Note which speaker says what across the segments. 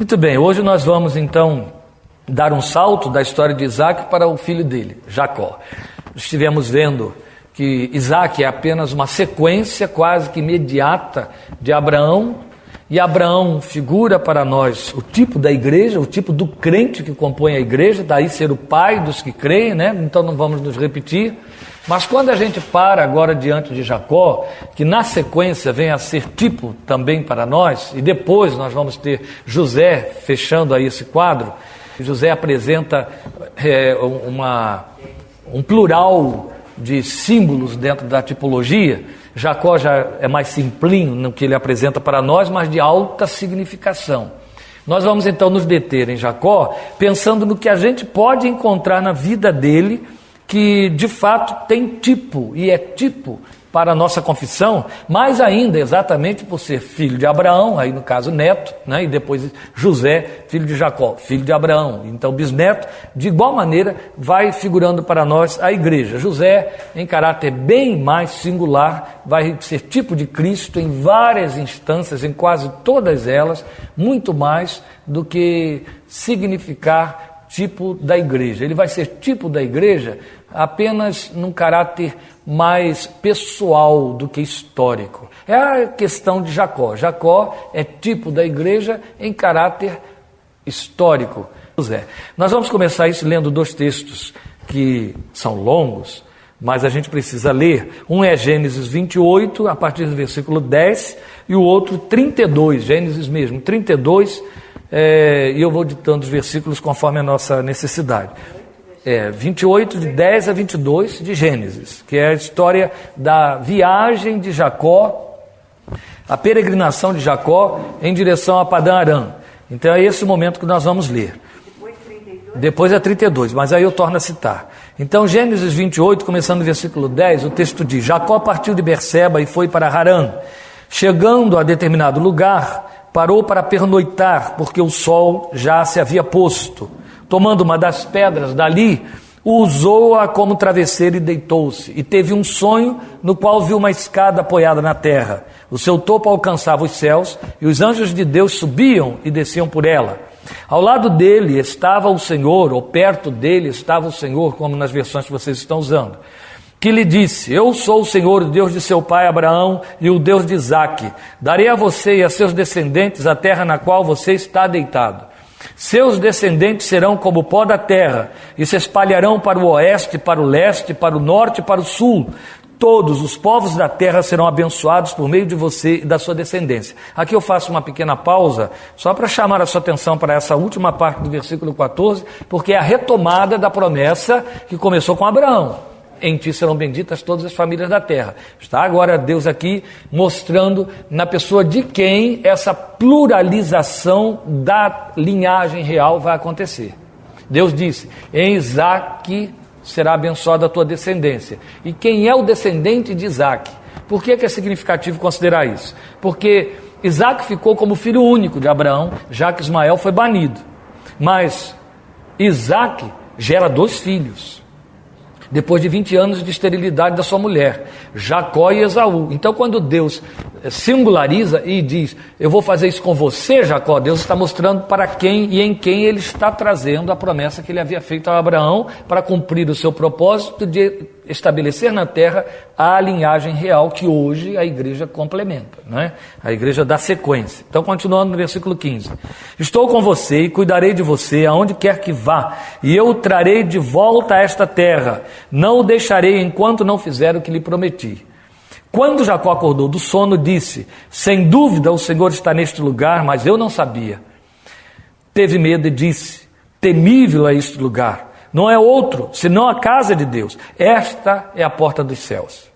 Speaker 1: Muito bem, hoje nós vamos então dar um salto da história de Isaac para o filho dele, Jacó. Estivemos vendo que Isaac é apenas uma sequência quase que imediata de Abraão, e Abraão figura para nós o tipo da igreja, o tipo do crente que compõe a igreja, daí ser o pai dos que creem, né? Então não vamos nos repetir. Mas quando a gente para agora diante de Jacó, que na sequência vem a ser tipo também para nós, e depois nós vamos ter José fechando aí esse quadro, José apresenta um plural de símbolos dentro da tipologia. Jacó já é mais simplinho no que ele apresenta para nós, mas de alta significação. Nós vamos então nos deter em Jacó, pensando no que a gente pode encontrar na vida dele, que de fato tem tipo, e é tipo para a nossa confissão, mais ainda exatamente por ser filho de Abraão, aí no caso neto, né? E depois José, filho de Jacó, filho de Abraão, então bisneto. De igual maneira vai figurando para nós a igreja. José, em caráter bem mais singular, vai ser tipo de Cristo em várias instâncias, em quase todas elas, muito mais do que significar tipo da igreja. Ele vai ser tipo da igreja apenas num caráter mais pessoal do que histórico. É a questão de Jacó. Jacó é tipo da igreja em caráter histórico. Nós vamos começar isso lendo dois textos que são longos, mas a gente precisa ler. Um é Gênesis 28, a partir do versículo 10, e o outro 32, Gênesis mesmo, 32, e eu vou ditando os versículos conforme a nossa necessidade. 28, de 10 a 22 de Gênesis, que é a história da viagem de Jacó, a peregrinação de Jacó em direção a Padã Arã. Então é esse o momento que nós vamos ler. Depois é 32, mas aí eu torno a citar. Então Gênesis 28, começando no versículo 10, o texto diz: Jacó partiu de Berseba e foi para Harã. Chegando a determinado lugar, parou para pernoitar, porque o sol já se havia posto. Tomando uma das pedras dali, usou-a como travesseiro e deitou-se. E teve um sonho no qual viu uma escada apoiada na terra. O seu topo alcançava os céus, e os anjos de Deus subiam e desciam por ela. Ao lado dele estava o Senhor, ou perto dele estava o Senhor, como nas versões que vocês estão usando, que lhe disse: Eu sou o Senhor, o Deus de seu pai Abraão e o Deus de Isaque. Darei a você e a seus descendentes a terra na qual você está deitado. Seus descendentes serão como o pó da terra, e se espalharão para o oeste, para o leste, para o norte e para o sul. Todos os povos da terra serão abençoados por meio de você e da sua descendência. Aqui eu faço uma pequena pausa, só para chamar a sua atenção para essa última parte do versículo 14, porque é a retomada da promessa que começou com Abraão. Em ti serão benditas todas as famílias da terra. Está agora Deus aqui mostrando na pessoa de quem essa pluralização da linhagem real vai acontecer. Deus disse: em Isaque será abençoada a tua descendência. E quem é o descendente de Isaque? Por que é significativo considerar isso? Porque Isaque ficou como filho único de Abraão, já que Ismael foi banido. Mas Isaque gera 2 filhos. Depois de 20 anos de esterilidade da sua mulher, Jacó e Esaú. Então, quando Deus singulariza e diz: eu vou fazer isso com você, Jacó, Deus está mostrando para quem e em quem ele está trazendo a promessa que ele havia feito a Abraão para cumprir o seu propósito de estabelecer na terra a linhagem real que hoje a igreja complementa, não é? A igreja dá sequência. Então, continuando no versículo 15: Estou com você e cuidarei de você aonde quer que vá, e eu o trarei de volta a esta terra. Não o deixarei enquanto não fizer o que lhe prometi. Quando Jacó acordou do sono, disse: sem dúvida o Senhor está neste lugar, mas eu não sabia. Teve medo e disse: temível é este lugar. Não é outro, senão a casa de Deus. Esta é a porta dos céus.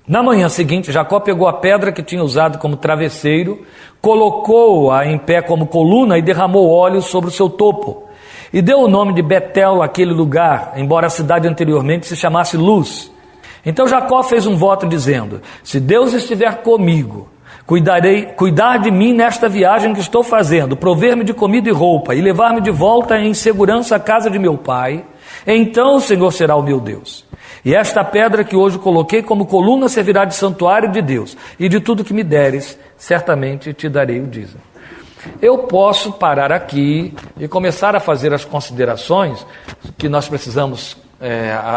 Speaker 1: Na manhã seguinte, Jacó pegou a pedra que tinha usado como travesseiro, colocou-a em pé como coluna e derramou óleo sobre o seu topo. E deu o nome de Betel àquele lugar, embora a cidade anteriormente se chamasse Luz. Então Jacó fez um voto dizendo: se Deus estiver comigo, cuidar de mim nesta viagem que estou fazendo, prover-me de comida e roupa e levar-me de volta em segurança à casa de meu pai, então o Senhor será o meu Deus. E esta pedra que hoje coloquei como coluna servirá de santuário de Deus, e de tudo que me deres, certamente te darei o dízimo. Eu posso parar aqui e começar a fazer as considerações que nós precisamos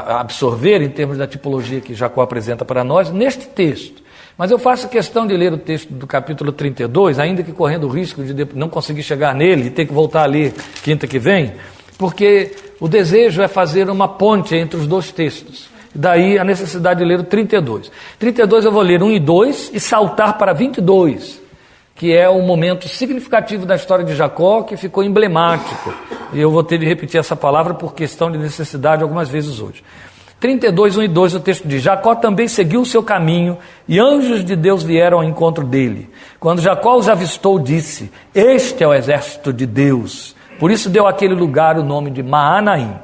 Speaker 1: absorver em termos da tipologia que Jacó apresenta para nós neste texto. Mas eu faço questão de ler o texto do capítulo 32, ainda que correndo o risco de não conseguir chegar nele e ter que voltar a ler quinta que vem, porque o desejo é fazer uma ponte entre os dois textos. Daí a necessidade de ler o 32. 32 eu vou ler 1 e 2 e saltar para 22, que é um momento significativo da história de Jacó, que ficou emblemático. E eu vou ter de repetir essa palavra por questão de necessidade algumas vezes hoje. 32, 1 e 2, o texto diz: Jacó também seguiu o seu caminho, e anjos de Deus vieram ao encontro dele. Quando Jacó os avistou, disse: Este é o exército de Deus. Por isso deu àquele lugar o nome de Maanaim.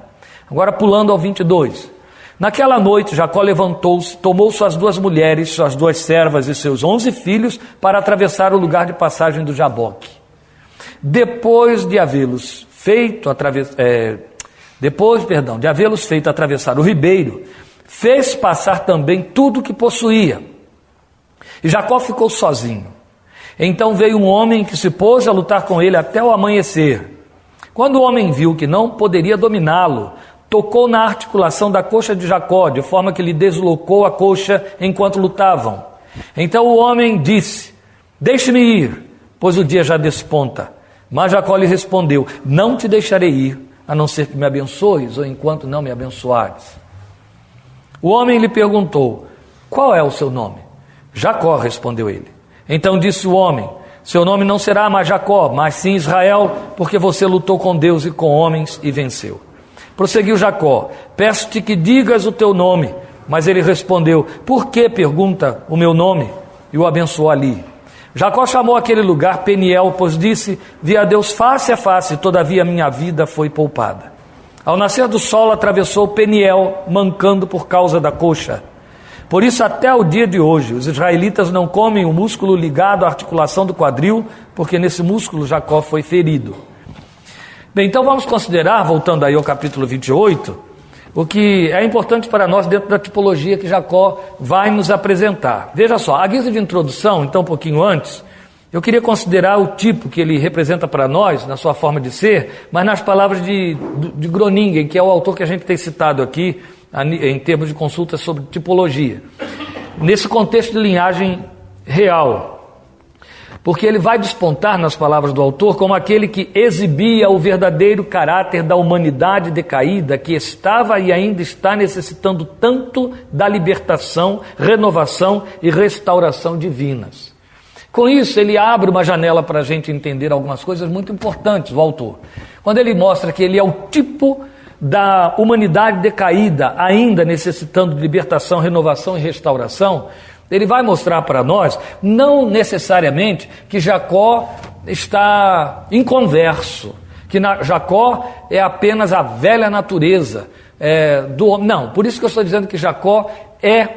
Speaker 1: Agora pulando ao 22. Naquela noite Jacó levantou-se, tomou suas 2 mulheres, suas 2 servas e seus 11 filhos para atravessar o lugar de passagem do Jaboque. Depois de havê-los feito atravessar o ribeiro, fez passar também tudo o que possuía. E Jacó ficou sozinho. Então veio um homem que se pôs a lutar com ele até o amanhecer. Quando o homem viu que não poderia dominá-lo, tocou na articulação da coxa de Jacó, de forma que lhe deslocou a coxa enquanto lutavam. Então o homem disse: Deixe-me ir, pois o dia já desponta. Mas Jacó lhe respondeu: Não te deixarei ir, a não ser que me abençoes, ou enquanto não me abençoares. O homem lhe perguntou: Qual é o seu nome? Jacó, respondeu ele. Então disse o homem: Seu nome não será mais Jacó, mas sim Israel, porque você lutou com Deus e com homens e venceu. Prosseguiu Jacó: Peço-te que digas o teu nome. Mas ele respondeu: Por que pergunta o meu nome? E o abençoou ali. Jacó chamou aquele lugar Peniel, pois disse: Vi a Deus face a face, todavia minha vida foi poupada. Ao nascer do sol atravessou Peniel, mancando por causa da coxa. Por isso até o dia de hoje os israelitas não comem o músculo ligado à articulação do quadril, porque nesse músculo Jacó foi ferido. Bem, então vamos considerar, voltando aí ao capítulo 28, o que é importante para nós dentro da tipologia que Jacó vai nos apresentar. Veja só, a guisa de introdução, então um pouquinho antes, eu queria considerar o tipo que ele representa para nós, na sua forma de ser, mas nas palavras de Groningen, que é o autor que a gente tem citado aqui, em termos de consulta sobre tipologia. Nesse contexto de linhagem real, porque ele vai despontar nas palavras do autor como aquele que exibia o verdadeiro caráter da humanidade decaída que estava e ainda está necessitando tanto da libertação, renovação e restauração divinas. Com isso, ele abre uma janela para a gente entender algumas coisas muito importantes, o autor. Quando ele mostra que ele é o tipo da humanidade decaída, ainda necessitando de libertação, renovação e restauração, ele vai mostrar para nós, não necessariamente que Jacó está inconverso, que Jacó é apenas a velha natureza do homem. Não, por isso que eu estou dizendo que Jacó é,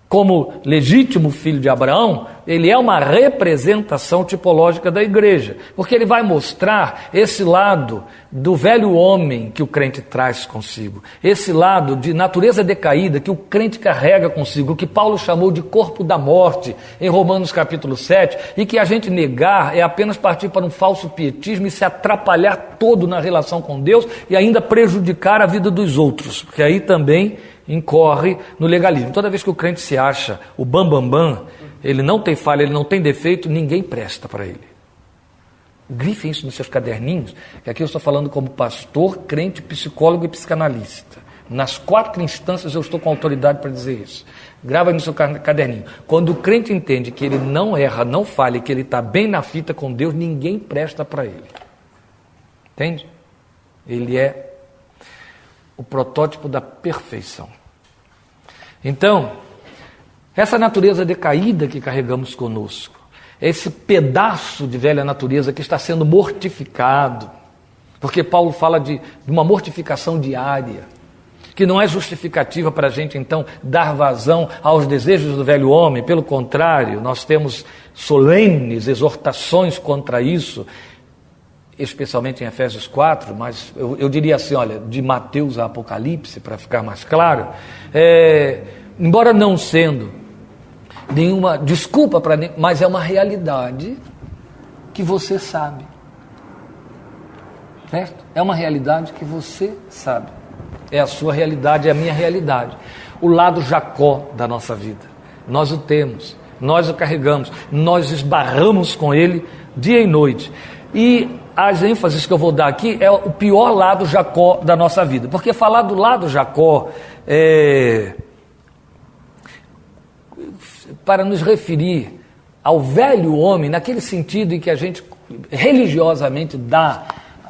Speaker 1: como legítimo filho de Abraão, ele é uma representação tipológica da igreja, porque ele vai mostrar esse lado do velho homem que o crente traz consigo, esse lado de natureza decaída que o crente carrega consigo, que Paulo chamou de corpo da morte em Romanos capítulo 7, e que a gente negar é apenas partir para um falso pietismo e se atrapalhar todo na relação com Deus e ainda prejudicar a vida dos outros, porque aí também incorre no legalismo. Toda vez que o crente se acha o bambambam, ele não tem falha, ele não tem defeito, ninguém presta para ele. Grifem isso nos seus caderninhos, que aqui eu estou falando como pastor, crente, psicólogo e psicanalista. Nas 4 instâncias eu estou com autoridade para dizer isso. Grava aí no seu caderninho. Quando o crente entende que ele não erra, não falha, que ele está bem na fita com Deus, ninguém presta para ele. Entende? Ele é o protótipo da perfeição. Então, essa natureza decaída que carregamos conosco, esse pedaço de velha natureza que está sendo mortificado, porque Paulo fala de uma mortificação diária, que não é justificativa para a gente então dar vazão aos desejos do velho homem, pelo contrário, nós temos solenes exortações contra isso, especialmente em Efésios 4, mas eu diria assim, olha, de Mateus a Apocalipse, para ficar mais claro, embora não sendo nenhuma desculpa, mas é uma realidade que você sabe. Certo? É uma realidade que você sabe. É a sua realidade, é a minha realidade. O lado Jacó da nossa vida. Nós o temos, nós o carregamos, nós esbarramos com ele dia e noite. E as ênfases que eu vou dar aqui é o pior lado Jacó da nossa vida. Porque falar do lado Jacó para nos referir ao velho homem, naquele sentido em que a gente religiosamente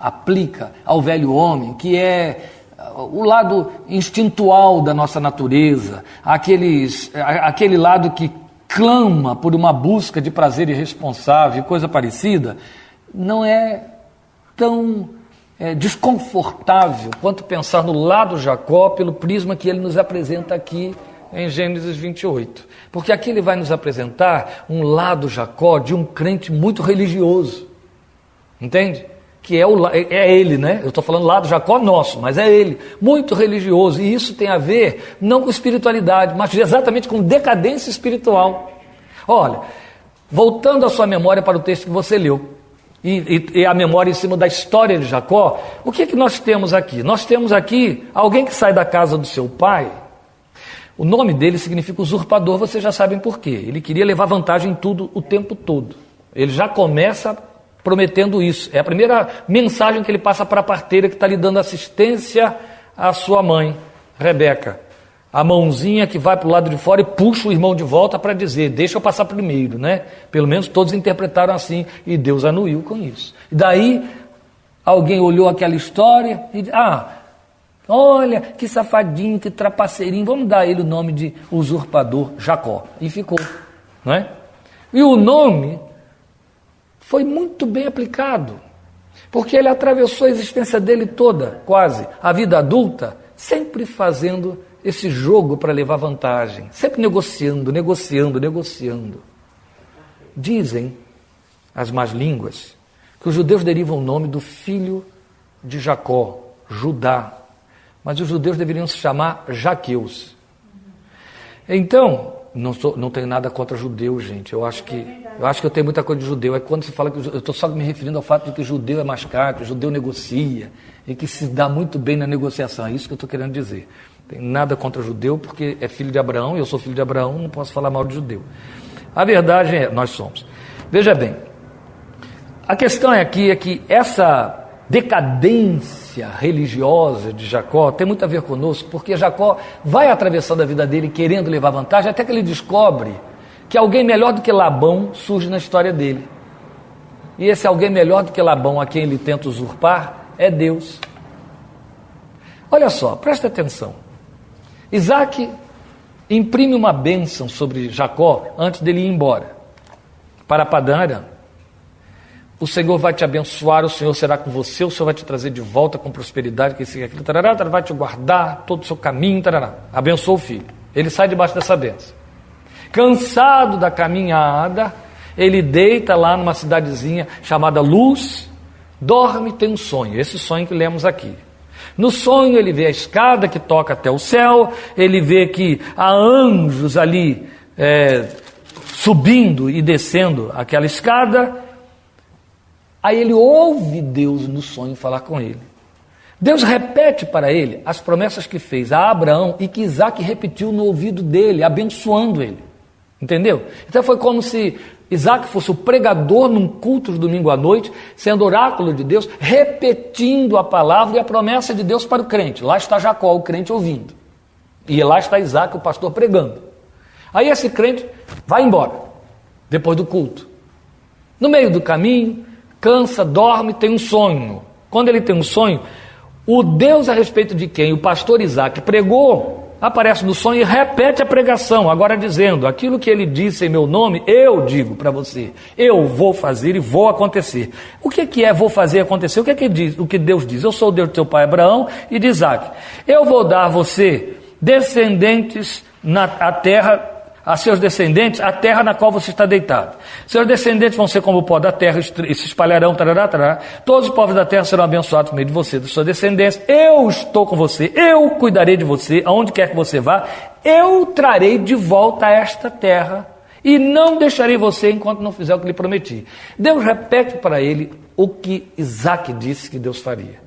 Speaker 1: aplica ao velho homem, que é o lado instintual da nossa natureza, aquele lado que clama por uma busca de prazer irresponsável, coisa parecida, não é tão desconfortável quanto pensar no lado Jacó pelo prisma que ele nos apresenta aqui em Gênesis 28. Porque aqui ele vai nos apresentar um lado Jacó de um crente muito religioso. Entende? Que é ele, né? Eu estou falando lado Jacó nosso, mas é ele. Muito religioso. E isso tem a ver não com espiritualidade, mas exatamente com decadência espiritual. Olha, voltando a sua memória para o texto que você leu, e a memória em cima da história de Jacó, o que nós temos aqui? Nós temos aqui alguém que sai da casa do seu pai. O nome dele significa usurpador, vocês já sabem por quê. Ele queria levar vantagem em tudo o tempo todo. Ele já começa prometendo isso. É a primeira mensagem que ele passa para a parteira que está lhe dando assistência à sua mãe, Rebeca. A mãozinha que vai para o lado de fora e puxa o irmão de volta para dizer, deixa eu passar primeiro, né? Pelo menos todos interpretaram assim, e Deus anuiu com isso. E daí, alguém olhou aquela história e disse, olha, que safadinho, que trapaceirinho, vamos dar a ele o nome de usurpador Jacó. E ficou, não é? E o nome foi muito bem aplicado, porque ele atravessou a existência dele toda, quase, a vida adulta, sempre fazendo esse jogo para levar vantagem, sempre negociando. Dizem as más línguas que os judeus derivam o nome do filho de Jacó, Judá, mas os judeus deveriam se chamar Jaqueus. Então, não tenho nada contra judeu, gente. Eu acho que eu tenho muita coisa de judeu. É quando se fala que eu estou só me referindo ao fato de que judeu é mais caro, que judeu negocia e que se dá muito bem na negociação. É isso que eu estou querendo dizer. Não tenho nada contra judeu, porque é filho de Abraão, eu sou filho de Abraão, não posso falar mal de judeu. A verdade é, nós somos. Veja bem, a questão aqui é que essa decadência religiosa de Jacó tem muito a ver conosco, porque Jacó vai atravessando a vida dele querendo levar vantagem, até que ele descobre que alguém melhor do que Labão surge na história dele. E esse alguém melhor do que Labão, a quem ele tenta usurpar, é Deus. Olha só, presta atenção. Isaac imprime uma bênção sobre Jacó antes dele ir embora para Padã Arã. O Senhor vai te abençoar, o Senhor será com você, o Senhor vai te trazer de volta com prosperidade, que isso e aquilo, tarará, vai te guardar todo o seu caminho, tarará. Abençoa o filho. Ele sai debaixo dessa bênção. Cansado da caminhada, ele deita lá numa cidadezinha chamada Luz, dorme e tem um sonho, esse sonho que lemos aqui. No sonho ele vê a escada que toca até o céu, ele vê que há anjos ali subindo e descendo aquela escada. Aí ele ouve Deus no sonho falar com ele. Deus repete para ele as promessas que fez a Abraão e que Isaac repetiu no ouvido dele, abençoando ele. Entendeu? Então foi como se Isaac fosse o pregador num culto de domingo à noite, sendo oráculo de Deus, repetindo a palavra e a promessa de Deus para o crente. Lá está Jacó, o crente, ouvindo. E lá está Isaac, o pastor, pregando. Aí esse crente vai embora, depois do culto. No meio do caminho, cansa, dorme, tem um sonho. Quando ele tem um sonho, o Deus a respeito de quem o pastor Isaac pregou, aparece no sonho e repete a pregação, agora dizendo, aquilo que ele disse em meu nome, eu digo para você, eu vou fazer e vou acontecer. O que é vou fazer acontecer? O que Deus diz? Eu sou o Deus do teu pai Abraão e de Isaac. Eu vou dar a você descendentes a terra, a seus descendentes, a terra na qual você está deitado. Seus descendentes vão ser como o pó da terra, e se espalharão, tarará, tarará. Todos os povos da terra serão abençoados por meio de você, da sua descendência. Eu estou com você, eu cuidarei de você, aonde quer que você vá, eu trarei de volta a esta terra, e não deixarei você enquanto não fizer o que lhe prometi. Deus repete para ele o que Isaac disse que Deus faria.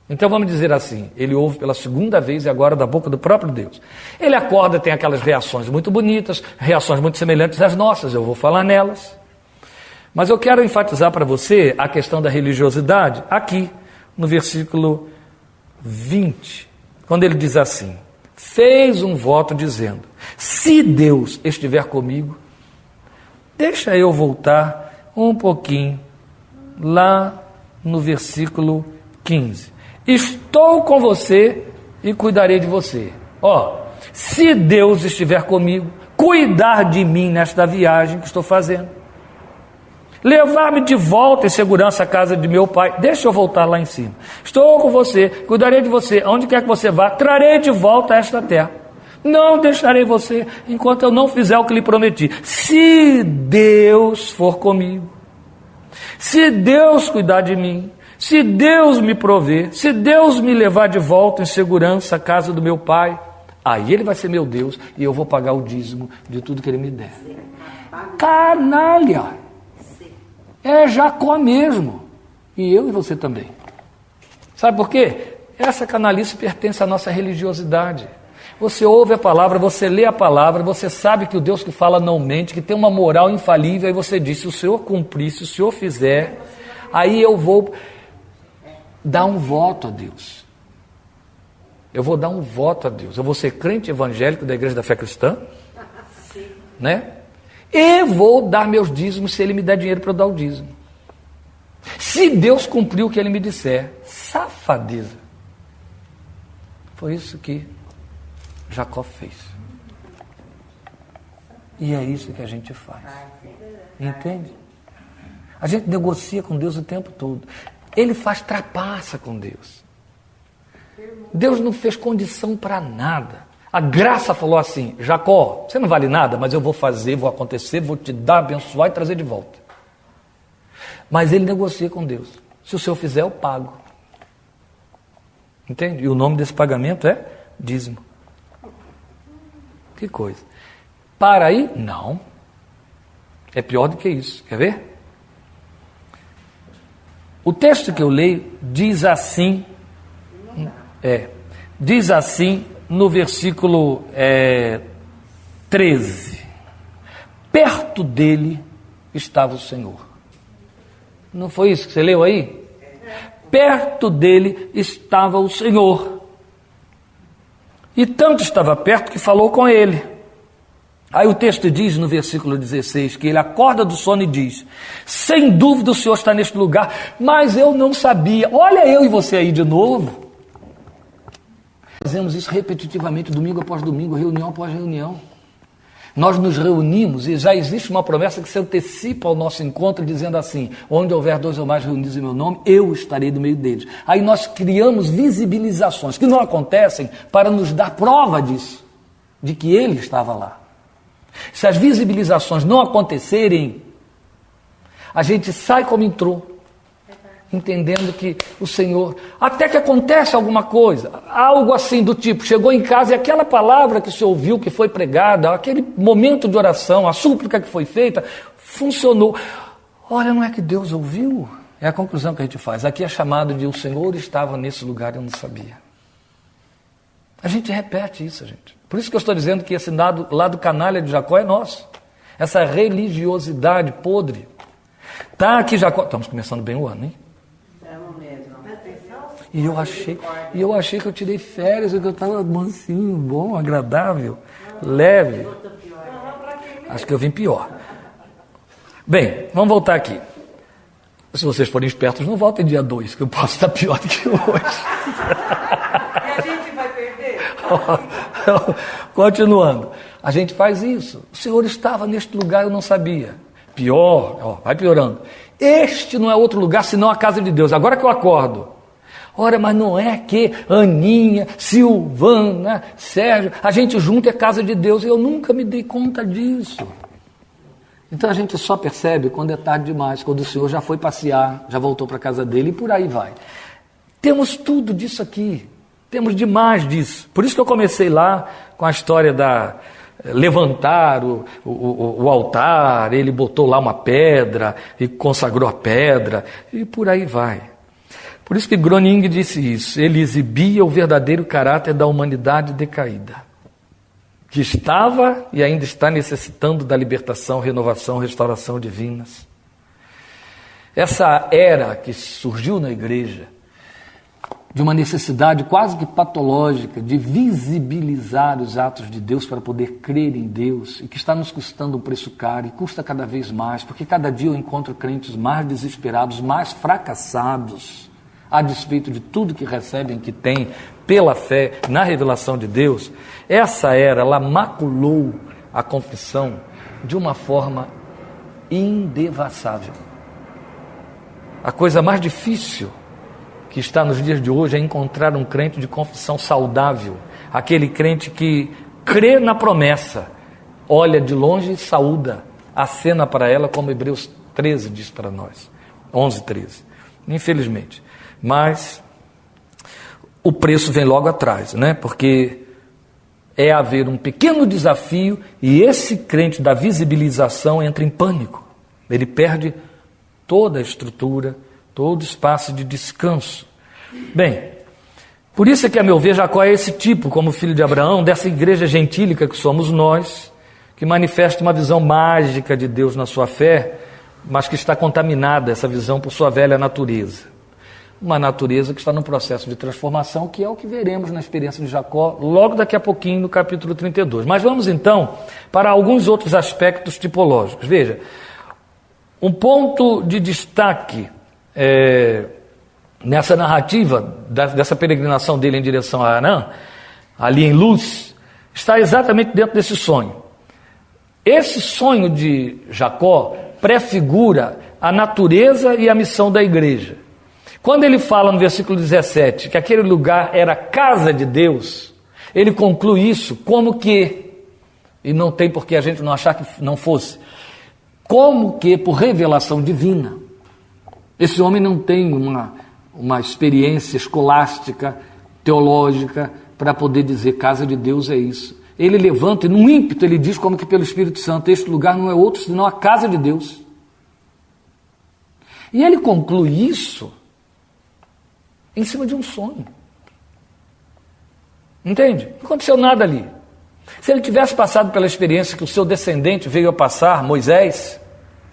Speaker 1: Então vamos dizer assim, ele ouve pela segunda vez e agora da boca do próprio Deus. Ele acorda, tem aquelas reações muito bonitas, reações muito semelhantes às nossas, eu vou falar nelas. Mas eu quero enfatizar para você a questão da religiosidade aqui, no versículo 20, quando ele diz assim: fez um voto dizendo, se Deus estiver comigo, deixa eu voltar um pouquinho, lá no versículo 15. Estou com você e cuidarei de você. Se Deus estiver comigo, cuidar de mim nesta viagem que estou fazendo, levar-me de volta em segurança à casa de meu pai, deixa eu voltar lá em cima. Estou com você, cuidarei de você, aonde quer que você vá, trarei de volta a esta terra. Não deixarei você enquanto eu não fizer o que lhe prometi. Se Deus for comigo, se Deus cuidar de mim, se Deus me prover, se Deus me levar de volta em segurança à casa do meu pai, aí ele vai ser meu Deus e eu vou pagar o dízimo de tudo que ele me der. Canalha! É Jacó mesmo. E eu e você também. Sabe por quê? Essa canalice pertence à nossa religiosidade. Você ouve a palavra, você lê a palavra, você sabe que o Deus que fala não mente, que tem uma moral infalível, e você diz, se o Senhor cumprir, se o Senhor fizer, aí eu vou dar um voto a Deus. Eu vou dar um voto a Deus. Eu vou ser crente evangélico da Igreja da Fé Cristã, né? E vou dar meus dízimos se ele me der dinheiro para eu dar o dízimo. Se Deus cumprir o que ele me disser. Safadeza. Foi isso que Jacó fez. E é isso que a gente faz. Entende? A gente negocia com Deus o tempo todo. Ele faz trapaça com Deus. Deus não fez condição para nada. A graça falou assim: Jacó, você não vale nada, mas eu vou fazer, vou acontecer, vou te dar, abençoar e trazer de volta. Mas ele negocia com Deus. Se o Senhor fizer, eu pago. Entende? E o nome desse pagamento é dízimo. Que coisa. Para aí? Não. É pior do que isso. Quer ver? O texto que eu leio diz assim, no versículo 13. Perto dele estava o Senhor. Não foi isso que você leu aí? Perto dele estava o Senhor. E tanto estava perto que falou com ele. Aí o texto diz no versículo 16 que ele acorda do sono e diz: sem dúvida o Senhor está neste lugar, mas eu não sabia. Olha eu e você aí de novo. Fazemos isso repetitivamente, domingo após domingo, reunião após reunião. Nós nos reunimos e já existe uma promessa que se antecipa ao nosso encontro, dizendo assim: onde houver dois ou mais reunidos em meu nome, eu estarei no meio deles. Aí nós criamos visibilizações que não acontecem para nos dar prova disso, de que ele estava lá. Se as visibilizações não acontecerem, a gente sai como entrou, entendendo que o Senhor, até que acontece alguma coisa, algo assim do tipo, chegou em casa e aquela palavra que você ouviu, que foi pregada, aquele momento de oração, a súplica que foi feita, funcionou. Olha, não é que Deus ouviu? É a conclusão que a gente faz. Aqui é chamado de o Senhor estava nesse lugar e eu não sabia. A gente repete isso, gente. Por isso que eu estou dizendo que esse lado canalha de Jacó é nosso. Essa religiosidade podre. Tá aqui Jacó. Estamos começando bem o ano, hein? E eu achei que eu tirei férias, que eu estava mansinho, bom, agradável, leve. Acho que eu vim pior. Bem, vamos voltar aqui. Se vocês forem espertos, não voltem dia 2, que eu posso estar pior do que hoje.
Speaker 2: E a gente vai perder?
Speaker 1: Continuando. A gente faz isso. O Senhor estava neste lugar, eu não sabia. Pior, vai piorando. Este não é outro lugar senão a casa de Deus. Agora que eu acordo. Ora, mas não é que Aninha, Silvana, Sérgio, a gente junto é casa de Deus. E eu nunca me dei conta disso. Então a gente só percebe quando é tarde demais, quando o Senhor já foi passear, já voltou para a casa dele e por aí vai. Temos tudo disso aqui. Temos demais disso. Por isso que eu comecei lá com a história levantar o altar, ele botou lá uma pedra e consagrou a pedra, e por aí vai. Por isso que Groening disse isso, ele exibia o verdadeiro caráter da humanidade decaída, que estava e ainda está necessitando da libertação, renovação, restauração divinas. Essa era que surgiu na igreja, de uma necessidade quase que patológica de visibilizar os atos de Deus para poder crer em Deus, e que está nos custando um preço caro e custa cada vez mais, porque cada dia eu encontro crentes mais desesperados, mais fracassados, a despeito de tudo que recebem, que têm pela fé na revelação de Deus. Essa era, ela maculou a confissão de uma forma indevassável. A coisa mais difícil que está nos dias de hoje é encontrar um crente de confissão saudável, aquele crente que crê na promessa, olha de longe e saúda, acena para ela, como Hebreus 13 diz para nós, 11:13. Infelizmente. Mas o preço vem logo atrás, né? Porque é haver um pequeno desafio e esse crente da visibilização entra em pânico. Ele perde toda a estrutura, todo espaço de descanso. Bem, por isso é que, a meu ver, Jacó é esse tipo, como filho de Abraão, dessa igreja gentílica que somos nós, que manifesta uma visão mágica de Deus na sua fé, mas que está contaminada, essa visão, por sua velha natureza. Uma natureza que está num processo de transformação, que é o que veremos na experiência de Jacó, logo daqui a pouquinho, no capítulo 32. Mas vamos, então, para alguns outros aspectos tipológicos. Veja, um ponto de destaque nessa narrativa dessa peregrinação dele em direção a Harã, ali em Luz, está exatamente dentro desse sonho. Esse sonho de Jacó prefigura a natureza e a missão da igreja. Quando ele fala no versículo 17 que aquele lugar era a casa de Deus, ele conclui isso como que, e não tem por que a gente não achar que não fosse, como que por revelação divina. Esse homem não tem uma experiência escolástica, teológica, para poder dizer casa de Deus é isso. Ele levanta e num ímpeto ele diz como que pelo Espírito Santo, este lugar não é outro senão a casa de Deus. E ele conclui isso em cima de um sonho. Entende? Não aconteceu nada ali. Se ele tivesse passado pela experiência que o seu descendente veio a passar, Moisés,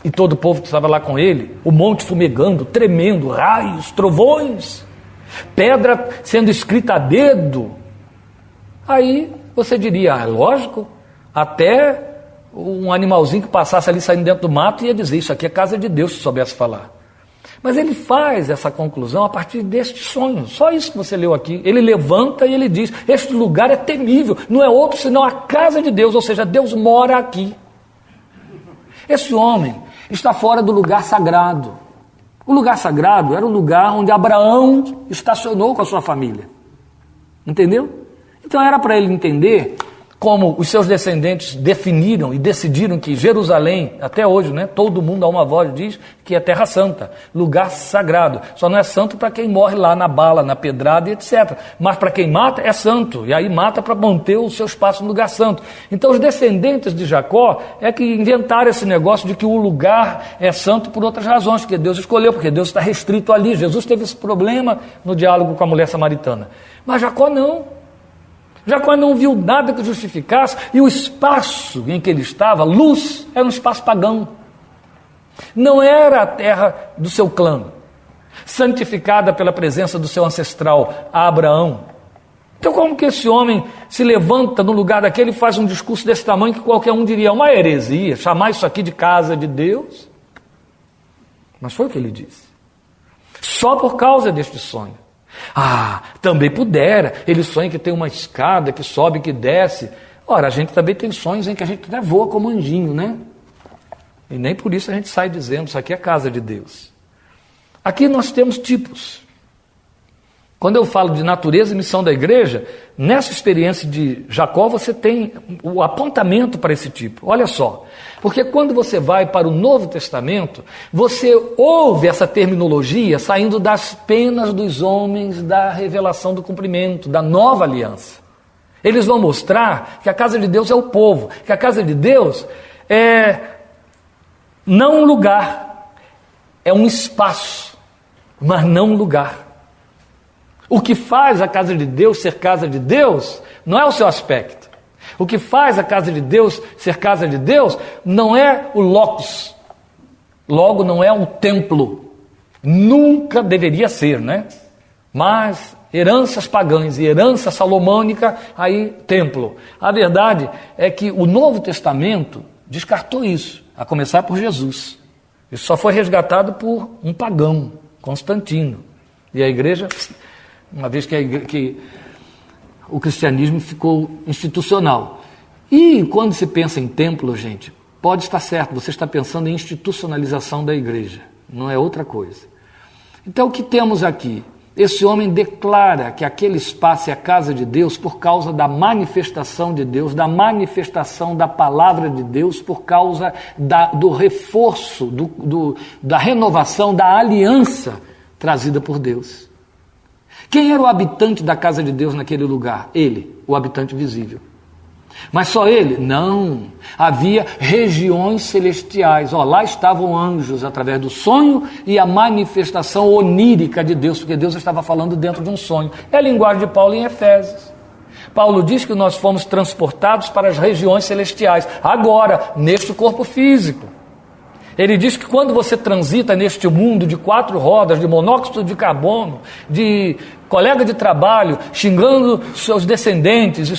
Speaker 1: e todo o povo que estava lá com ele, o monte fumegando, tremendo, raios, trovões, pedra sendo escrita a dedo, aí você diria, lógico, até um animalzinho que passasse ali saindo dentro do mato ia dizer, isso aqui é casa de Deus, se soubesse falar. Mas ele faz essa conclusão a partir deste sonho, só isso que você leu aqui. Ele levanta e ele diz, este lugar é temível, não é outro senão a casa de Deus, ou seja, Deus mora aqui. Esse homem está fora do lugar sagrado. O lugar sagrado era o lugar onde Abraão estacionou com a sua família. Entendeu? Então era para ele entender como os seus descendentes definiram e decidiram que Jerusalém, até hoje, né, todo mundo a uma voz diz que é terra santa, lugar sagrado. Só não é santo para quem morre lá na bala, na pedrada e etc. Mas para quem mata é santo, e aí mata para manter o seu espaço no lugar santo. Então os descendentes de Jacó é que inventaram esse negócio de que o lugar é santo por outras razões, porque Deus escolheu, porque Deus está restrito ali. Jesus teve esse problema no diálogo com a mulher samaritana. Mas Jacó não. Jacó não viu nada que justificasse, e o espaço em que ele estava, Luz, era um espaço pagão. Não era a terra do seu clã, santificada pela presença do seu ancestral Abraão. Então como que esse homem se levanta no lugar daquele e faz um discurso desse tamanho que qualquer um diria, uma heresia, chamar isso aqui de casa de Deus? Mas foi o que ele disse. Só por causa deste sonho. Também pudera, ele sonha que tem uma escada que sobe, que desce. Ora, a gente também tem sonhos em que a gente até voa como anjinho, né? E nem por isso a gente sai dizendo, isso aqui é casa de Deus. Aqui nós temos tipos. Quando eu falo de natureza e missão da igreja, nessa experiência de Jacó você tem o apontamento para esse tipo. Olha só, porque quando você vai para o Novo Testamento, você ouve essa terminologia saindo das penas dos homens da revelação do cumprimento, da nova aliança. Eles vão mostrar que a casa de Deus é o povo, que a casa de Deus é não um lugar, é um espaço, mas não um lugar. O que faz a casa de Deus ser casa de Deus não é o seu aspecto. O que faz a casa de Deus ser casa de Deus não é o locus. Logo, não é um templo. Nunca deveria ser, né? Mas heranças pagãs e herança salomônica, aí templo. A verdade é que o Novo Testamento descartou isso, a começar por Jesus. Isso só foi resgatado por um pagão, Constantino. E a igreja, uma vez que o cristianismo ficou institucional. E quando se pensa em templo, gente, pode estar certo, você está pensando em institucionalização da igreja, não é outra coisa. Então o que temos aqui? Esse homem declara que aquele espaço é a casa de Deus por causa da manifestação de Deus, da manifestação da palavra de Deus, por causa do reforço, da renovação, da aliança trazida por Deus. Quem era o habitante da casa de Deus naquele lugar? Ele, o habitante visível. Mas só ele? Não. Havia regiões celestiais. Lá estavam anjos através do sonho e a manifestação onírica de Deus, porque Deus estava falando dentro de um sonho. É a linguagem de Paulo em Efésios. Paulo diz que nós fomos transportados para as regiões celestiais, agora, neste corpo físico. Ele diz que quando você transita neste mundo de 4 rodas, de monóxido de carbono, de colega de trabalho, xingando seus descendentes,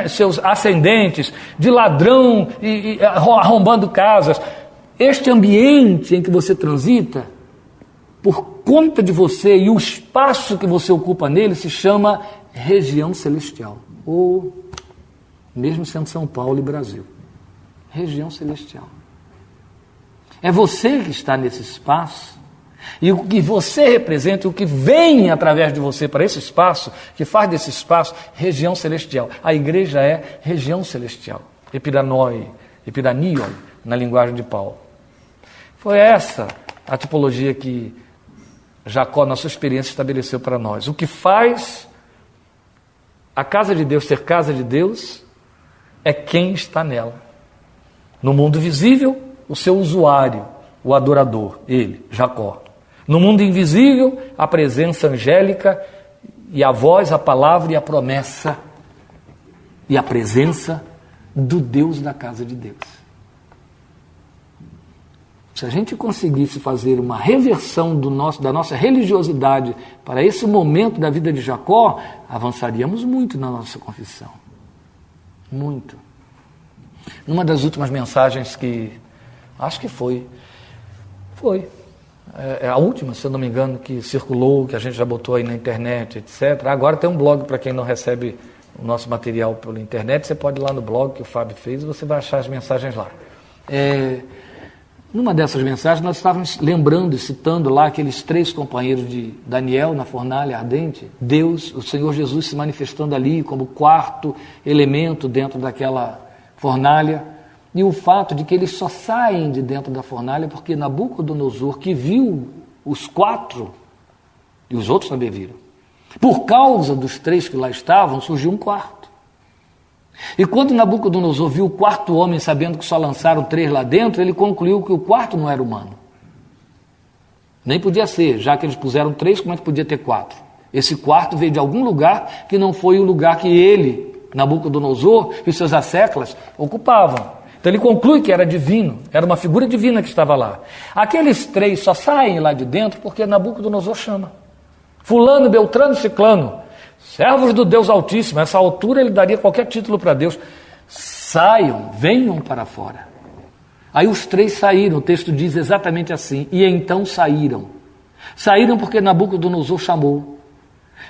Speaker 1: seus ascendentes, de ladrão e arrombando casas, este ambiente em que você transita, por conta de você e o espaço que você ocupa nele, se chama região celestial, ou mesmo sendo São Paulo e Brasil, região celestial. É você que está nesse espaço, e o que você representa, o que vem através de você para esse espaço, que faz desse espaço região celestial. A igreja é região celestial, epiranoi, na linguagem de Paulo. Foi essa a tipologia que Jacó, na sua experiência, estabeleceu para nós. O que faz a casa de Deus ser casa de Deus é quem está nela. No mundo visível, o seu usuário, o adorador, ele, Jacó. No mundo invisível, a presença angélica e a voz, a palavra e a promessa e a presença do Deus da casa de Deus. Se a gente conseguisse fazer uma reversão da nossa religiosidade para esse momento da vida de Jacó, avançaríamos muito na nossa confissão. Muito. Numa das últimas mensagens que acho que foi a última, se eu não me engano, que circulou, que a gente já botou aí na internet, etc. Agora tem um blog para quem não recebe o nosso material pela internet, você pode ir lá no blog que o Fábio fez e você vai achar as mensagens lá. Numa dessas mensagens nós estávamos lembrando e citando lá aqueles 3 companheiros de Daniel na fornalha ardente, Deus, o Senhor Jesus se manifestando ali como 4º elemento dentro daquela fornalha. E o fato de que eles só saem de dentro da fornalha porque Nabucodonosor, que viu os 4, e os outros também viram, por causa dos 3 que lá estavam, surgiu um 4º. E quando Nabucodonosor viu o 4º homem, sabendo que só lançaram 3 lá dentro, ele concluiu que o 4º não era humano. Nem podia ser, já que eles puseram 3, como é que podia ter 4? Esse 4º veio de algum lugar que não foi o lugar que ele, Nabucodonosor, e seus asseclas ocupavam. Então ele conclui que era divino, era uma figura divina que estava lá. Aqueles 3 só saem lá de dentro porque Nabucodonosor chama. Fulano, Beltrano, Ciclano, servos do Deus Altíssimo. A essa altura ele daria qualquer título para Deus. Saiam, venham para fora. Aí os 3 saíram, o texto diz exatamente assim. E então saíram. Saíram porque Nabucodonosor chamou.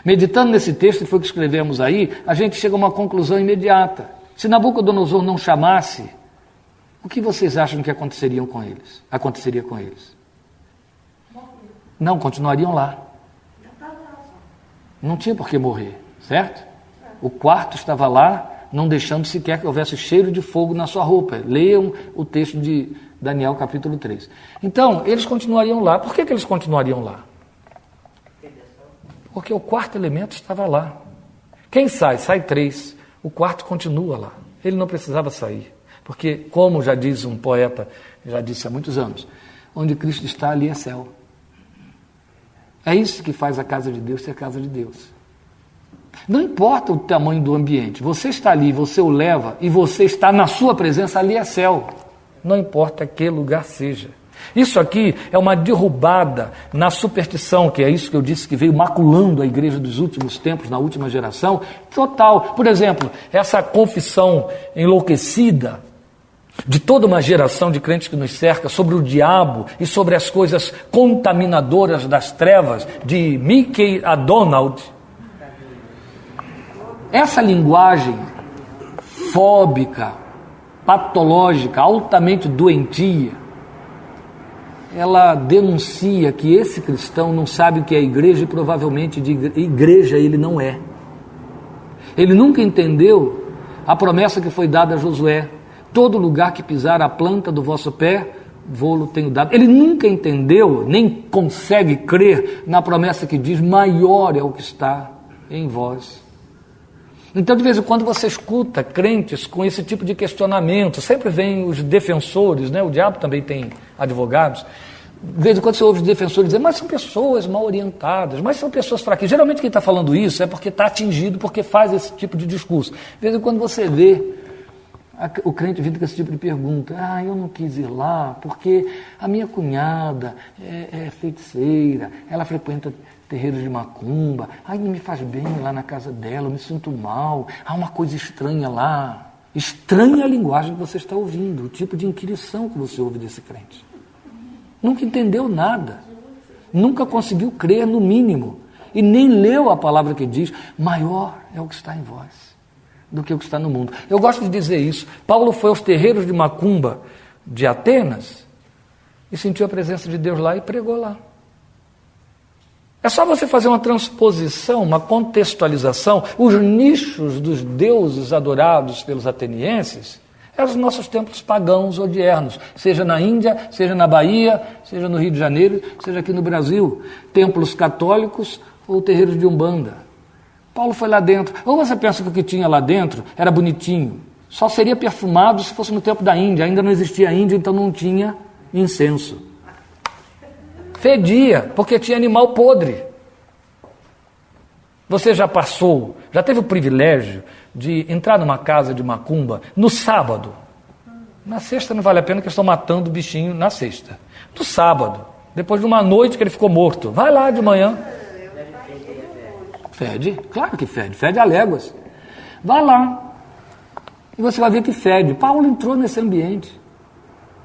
Speaker 1: Meditando nesse texto, foi o que escrevemos aí, a gente chega a uma conclusão imediata. Se Nabucodonosor não chamasse, o que vocês acham que aconteceria com eles? Não, continuariam lá. Não tinha por que morrer, certo? O 4º estava lá, não deixando sequer que houvesse cheiro de fogo na sua roupa. Leiam o texto de Daniel, capítulo 3. Então, eles continuariam lá. Por que eles continuariam lá? Porque o 4º elemento estava lá. Quem sai? Sai 3. O quarto continua lá. Ele não precisava sair. Porque, como já diz um poeta, já disse há muitos anos, onde Cristo está, ali é céu. É isso que faz a casa de Deus ser a casa de Deus. Não importa o tamanho do ambiente, você está ali, você o leva e você está na sua presença, ali é céu. Não importa que lugar seja. Isso aqui é uma derrubada na superstição, que é isso que eu disse que veio maculando a igreja dos últimos tempos, na última geração, total. Por exemplo, essa confissão enlouquecida de toda uma geração de crentes que nos cerca sobre o diabo e sobre as coisas contaminadoras das trevas, de Mickey a Donald. Essa linguagem fóbica, patológica, altamente doentia, ela denuncia que esse cristão não sabe o que é igreja e provavelmente de igreja ele não é. Ele nunca entendeu a promessa que foi dada a Josué: todo lugar que pisar a planta do vosso pé, vou-lo tenho dado. Ele nunca entendeu, nem consegue crer na promessa que diz: maior é o que está em vós. Então, de vez em quando você escuta crentes com esse tipo de questionamento, sempre vem os defensores, né? O diabo também tem advogados. De vez em quando você ouve os defensores dizer: mas são pessoas mal orientadas, mas são pessoas fraquas. Geralmente quem está falando isso é porque está atingido, porque faz esse tipo de discurso. De vez em quando você vê o crente vindo com esse tipo de pergunta: eu não quis ir lá porque a minha cunhada é feiticeira, ela frequenta terreiros de macumba, não me faz bem lá na casa dela, eu me sinto mal, há uma coisa estranha lá. Estranha a linguagem que você está ouvindo, o tipo de inquirição que você ouve desse crente. Nunca entendeu nada, nunca conseguiu crer no mínimo, e nem leu a palavra que diz: maior é o que está em vós do que o que está no mundo. Eu gosto de dizer isso. Paulo foi aos terreiros de macumba de Atenas e sentiu a presença de Deus lá e pregou lá. É só você fazer uma transposição, uma contextualização. Os nichos dos deuses adorados pelos atenienses eram os nossos templos pagãos odiernos, seja na Índia, seja na Bahia, seja no Rio de Janeiro, seja aqui no Brasil. Templos católicos ou terreiros de Umbanda. Paulo foi lá dentro. Ou você pensa que o que tinha lá dentro era bonitinho? Só seria perfumado se fosse no tempo da Índia. Ainda não existia a Índia, então não tinha incenso. Fedia, porque tinha animal podre. Você já teve o privilégio de entrar numa casa de macumba no sábado? Na sexta não vale a pena, que estão matando o bichinho na sexta. No sábado, depois de uma noite que ele ficou morto. Vai lá de manhã. Fede? Claro que fede. Fede a léguas. Vai lá e você vai ver que fede. Paulo entrou nesse ambiente.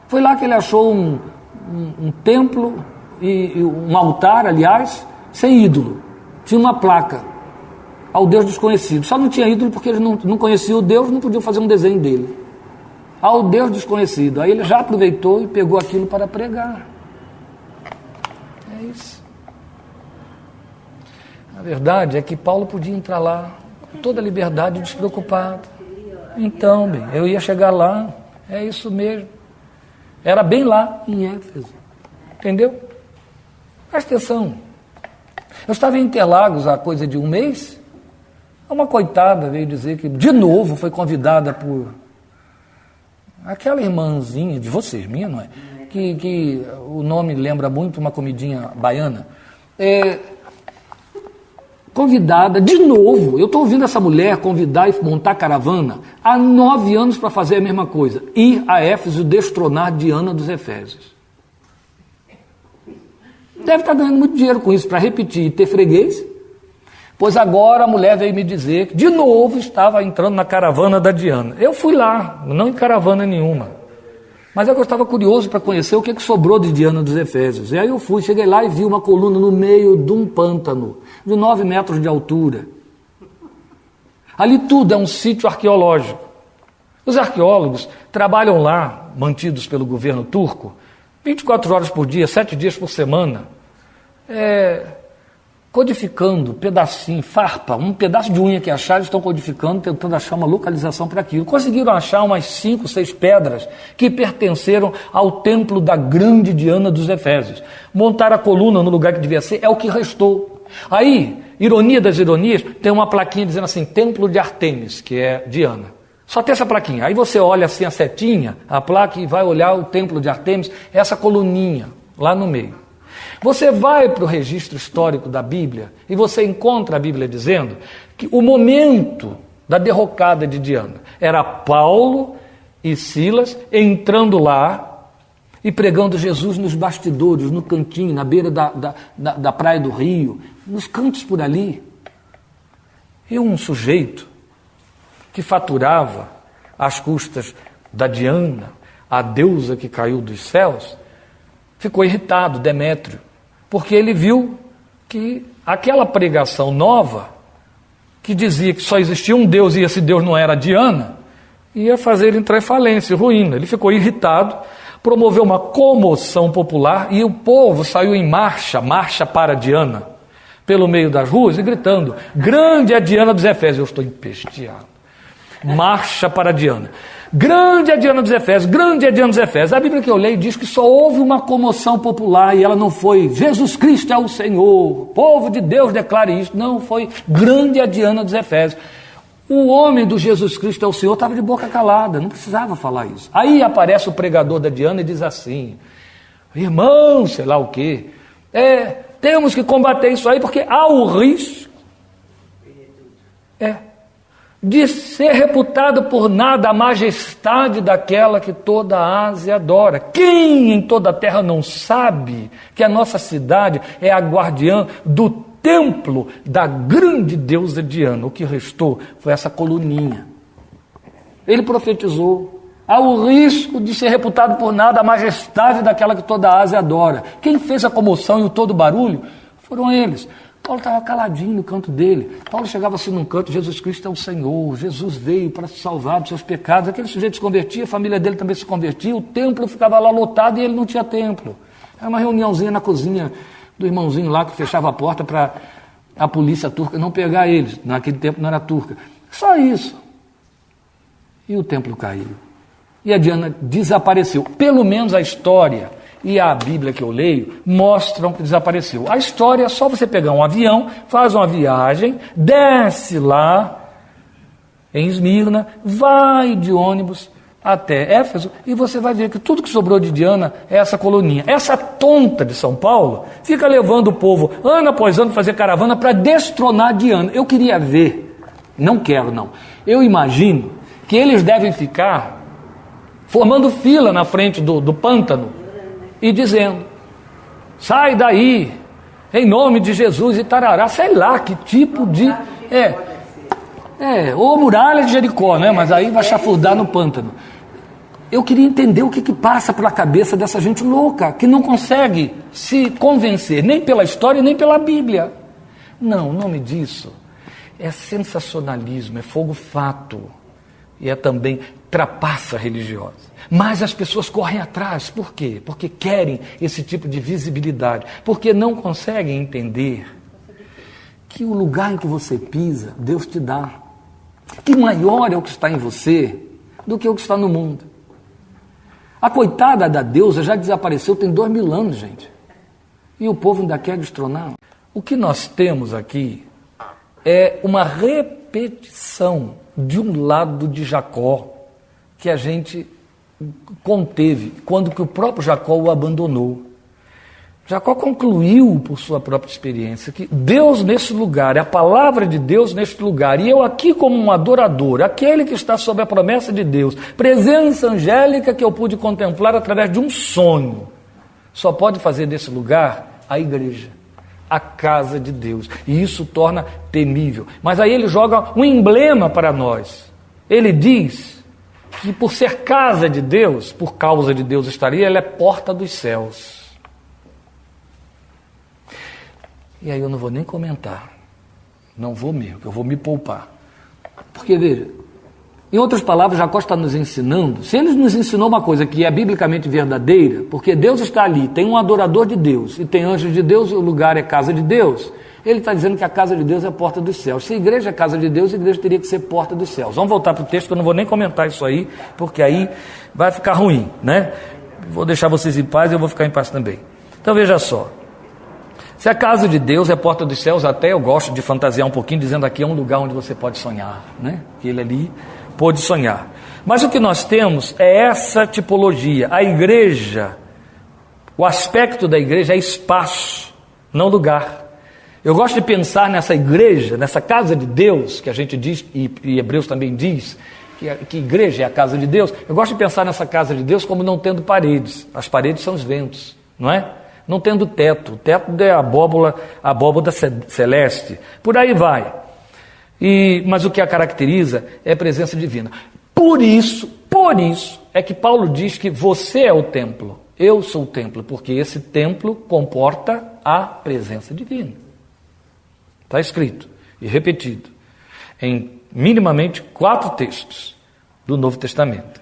Speaker 1: Foi lá que ele achou um templo e um altar, aliás, sem ídolo. Tinha uma placa ao Deus desconhecido. Só não tinha ídolo porque eles não conheciam o Deus, não podiam fazer um desenho dele. Ao Deus desconhecido. Aí ele já aproveitou e pegou aquilo para pregar. É isso. A verdade é que Paulo podia entrar lá com toda a liberdade, despreocupado. Então, bem, eu ia chegar lá, é isso mesmo. Era bem lá em Éfeso. Entendeu? Presta atenção. Eu estava em Interlagos há coisa de um mês. Uma coitada veio dizer que, de novo, foi convidada por aquela irmãzinha de vocês, minha, não é? Que o nome lembra muito uma comidinha baiana. Convidada, de novo. Eu estou ouvindo essa mulher convidar e montar caravana há 9 anos para fazer a mesma coisa. Ir a Éfeso destronar Diana dos Efésios. Deve estar ganhando muito dinheiro com isso, para repetir e ter freguês. Pois agora a mulher veio me dizer que, de novo, estava entrando na caravana da Diana. Eu fui lá, não em caravana nenhuma. Mas eu estava curioso para conhecer o que sobrou de Diana dos Efésios. E aí eu fui, cheguei lá e vi uma coluna no meio de um pântano, de 9 metros de altura. Ali tudo é um sítio arqueológico. Os arqueólogos trabalham lá, mantidos pelo governo turco, 24 horas por dia, 7 dias por semana, codificando pedacinho, farpa, um pedaço de unha que acharam, estão codificando, tentando achar uma localização para aquilo. Conseguiram achar umas 5, 6 pedras que pertenceram ao templo da grande Diana dos Efésios. Montaram a coluna no lugar que devia ser, é o que restou. Aí, ironia das ironias, tem uma plaquinha dizendo assim, Templo de Artemis, que é Diana. Só tem essa plaquinha. Aí você olha assim a setinha, a placa, e vai olhar o Templo de Artemis, essa coluninha lá no meio. Você vai para o registro histórico da Bíblia e você encontra a Bíblia dizendo que o momento da derrocada de Diana era Paulo e Silas entrando lá e pregando Jesus nos bastidores, no cantinho, na beira da praia do rio, nos cantos por ali. E um sujeito que faturava às custas da Diana, a deusa que caiu dos céus, ficou irritado, Demétrio, porque ele viu que aquela pregação nova, que dizia que só existia um Deus e esse Deus não era Diana, ia fazer ele entrar em falência, ruína. Ele ficou irritado, promoveu uma comoção popular e o povo saiu em marcha para Diana, pelo meio das ruas e gritando, grande é Diana dos Efésios. Eu estou empesteado. Marcha para Diana. Grande é Diana dos Efésios, grande é Diana dos Efésios. A Bíblia que eu leio diz que só houve uma comoção popular e ela não foi Jesus Cristo é o Senhor, povo de Deus declare isso. Não, foi grande é Diana dos Efésios. O homem do Jesus Cristo é o Senhor estava de boca calada, não precisava falar isso. Aí aparece o pregador da Diana e diz assim, irmão, sei lá o quê, temos que combater isso aí porque há o risco de ser reputado por nada a majestade daquela que toda a Ásia adora. Quem em toda a terra não sabe que a nossa cidade é a guardiã do templo da grande deusa Diana? O que restou foi essa coluninha. Ele profetizou, há o risco de ser reputado por nada a majestade daquela que toda a Ásia adora. Quem fez a comoção e o todo barulho foram eles. Paulo estava caladinho no canto dele. Paulo chegava assim num canto, Jesus Cristo é o Senhor, Jesus veio para se salvar dos seus pecados. Aquele sujeito se convertia, a família dele também se convertia, o templo ficava lá lotado e ele não tinha templo. Era uma reuniãozinha na cozinha do irmãozinho lá que fechava a porta para a polícia turca não pegar eles. Naquele tempo não era turca. Só isso. E o templo caiu. E a Diana desapareceu. Pelo menos a história e a Bíblia que eu leio mostram que desapareceu. A história é só você pegar um avião, faz uma viagem, desce lá em Esmirna, vai de ônibus até Éfeso e você vai ver que tudo que sobrou de Diana é essa coluninha. Essa tonta de São Paulo fica levando o povo ano após ano fazer caravana para destronar Diana. Eu queria ver, não quero não, eu imagino que eles devem ficar formando fila na frente do pântano e dizendo, sai daí, em nome de Jesus e tarará, sei lá que tipo de... ou muralha de Jericó, né? Mas aí vai chafurdar no pântano. Eu queria entender o que passa pela cabeça dessa gente louca, que não consegue se convencer, nem pela história, nem pela Bíblia. Não, o nome disso é sensacionalismo, é fogo-fato, e é também trapaça religiosa. Mas as pessoas correm atrás. Por quê? Porque querem esse tipo de visibilidade. Porque não conseguem entender que o lugar em que você pisa, Deus te dá. Que maior é o que está em você do que o que está no mundo. A coitada da deusa já desapareceu tem 2000 anos, gente. E o povo ainda quer destronar. O que nós temos aqui é uma repetição de um lado de Jacó que a gente conteve quando que o próprio Jacó o abandonou. Jacó concluiu por sua própria experiência que Deus nesse lugar, é a palavra de Deus neste lugar, e eu aqui como um adorador, aquele que está sob a promessa de Deus, presença angélica que eu pude contemplar através de um sonho, só pode fazer desse lugar a igreja, a casa de Deus, e isso torna temível. Mas aí ele joga um emblema para nós. Ele diz que por ser casa de Deus, por causa de Deus estaria, ela é porta dos céus. E aí eu não vou nem comentar, não vou mesmo, eu vou me poupar. Porque, veja, em outras palavras, Jacó está nos ensinando, se ele nos ensinou uma coisa que é biblicamente verdadeira, porque Deus está ali, tem um adorador de Deus, e tem anjos de Deus, o lugar é casa de Deus, ele está dizendo que a casa de Deus é a porta dos céus. Se a igreja é casa de Deus, a igreja teria que ser porta dos céus. Vamos voltar para o texto, que eu não vou nem comentar isso aí, porque aí vai ficar ruim, né? Vou deixar vocês em paz e eu vou ficar em paz também. Então veja só. Se a casa de Deus é porta dos céus, até eu gosto de fantasiar um pouquinho, dizendo aqui é um lugar onde você pode sonhar, né? Que ele ali pôde sonhar. Mas o que nós temos é essa tipologia. A igreja, o aspecto da igreja é espaço, não lugar. Eu gosto de pensar nessa igreja, nessa casa de Deus, que a gente diz, e Hebreus também diz, que igreja é a casa de Deus. Eu gosto de pensar nessa casa de Deus como não tendo paredes. As paredes são os ventos, não é? Não tendo teto. O teto é a abóboda celeste. Por aí vai. Mas o que a caracteriza é a presença divina. Por isso é que Paulo diz que você é o templo. Eu sou o templo, porque esse templo comporta a presença divina. Está escrito e repetido em minimamente 4 textos do Novo Testamento.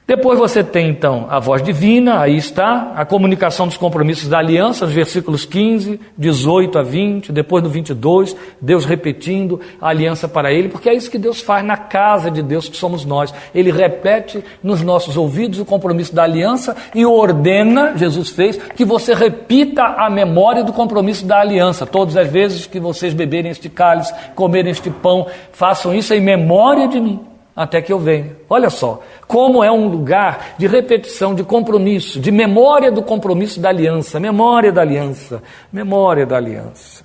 Speaker 1: Depois você tem então a voz divina, aí está, a comunicação dos compromissos da aliança, nos versículos 15, 18 a 20, depois no 22, Deus repetindo a aliança para ele, porque é isso que Deus faz na casa de Deus que somos nós. Ele repete nos nossos ouvidos o compromisso da aliança e ordena, Jesus fez, que você repita a memória do compromisso da aliança. Todas as vezes que vocês beberem este cálice, comerem este pão, façam isso em memória de mim, até que eu venha. Olha só, como é um lugar de repetição, de compromisso, de memória do compromisso da aliança, memória da aliança, memória da aliança.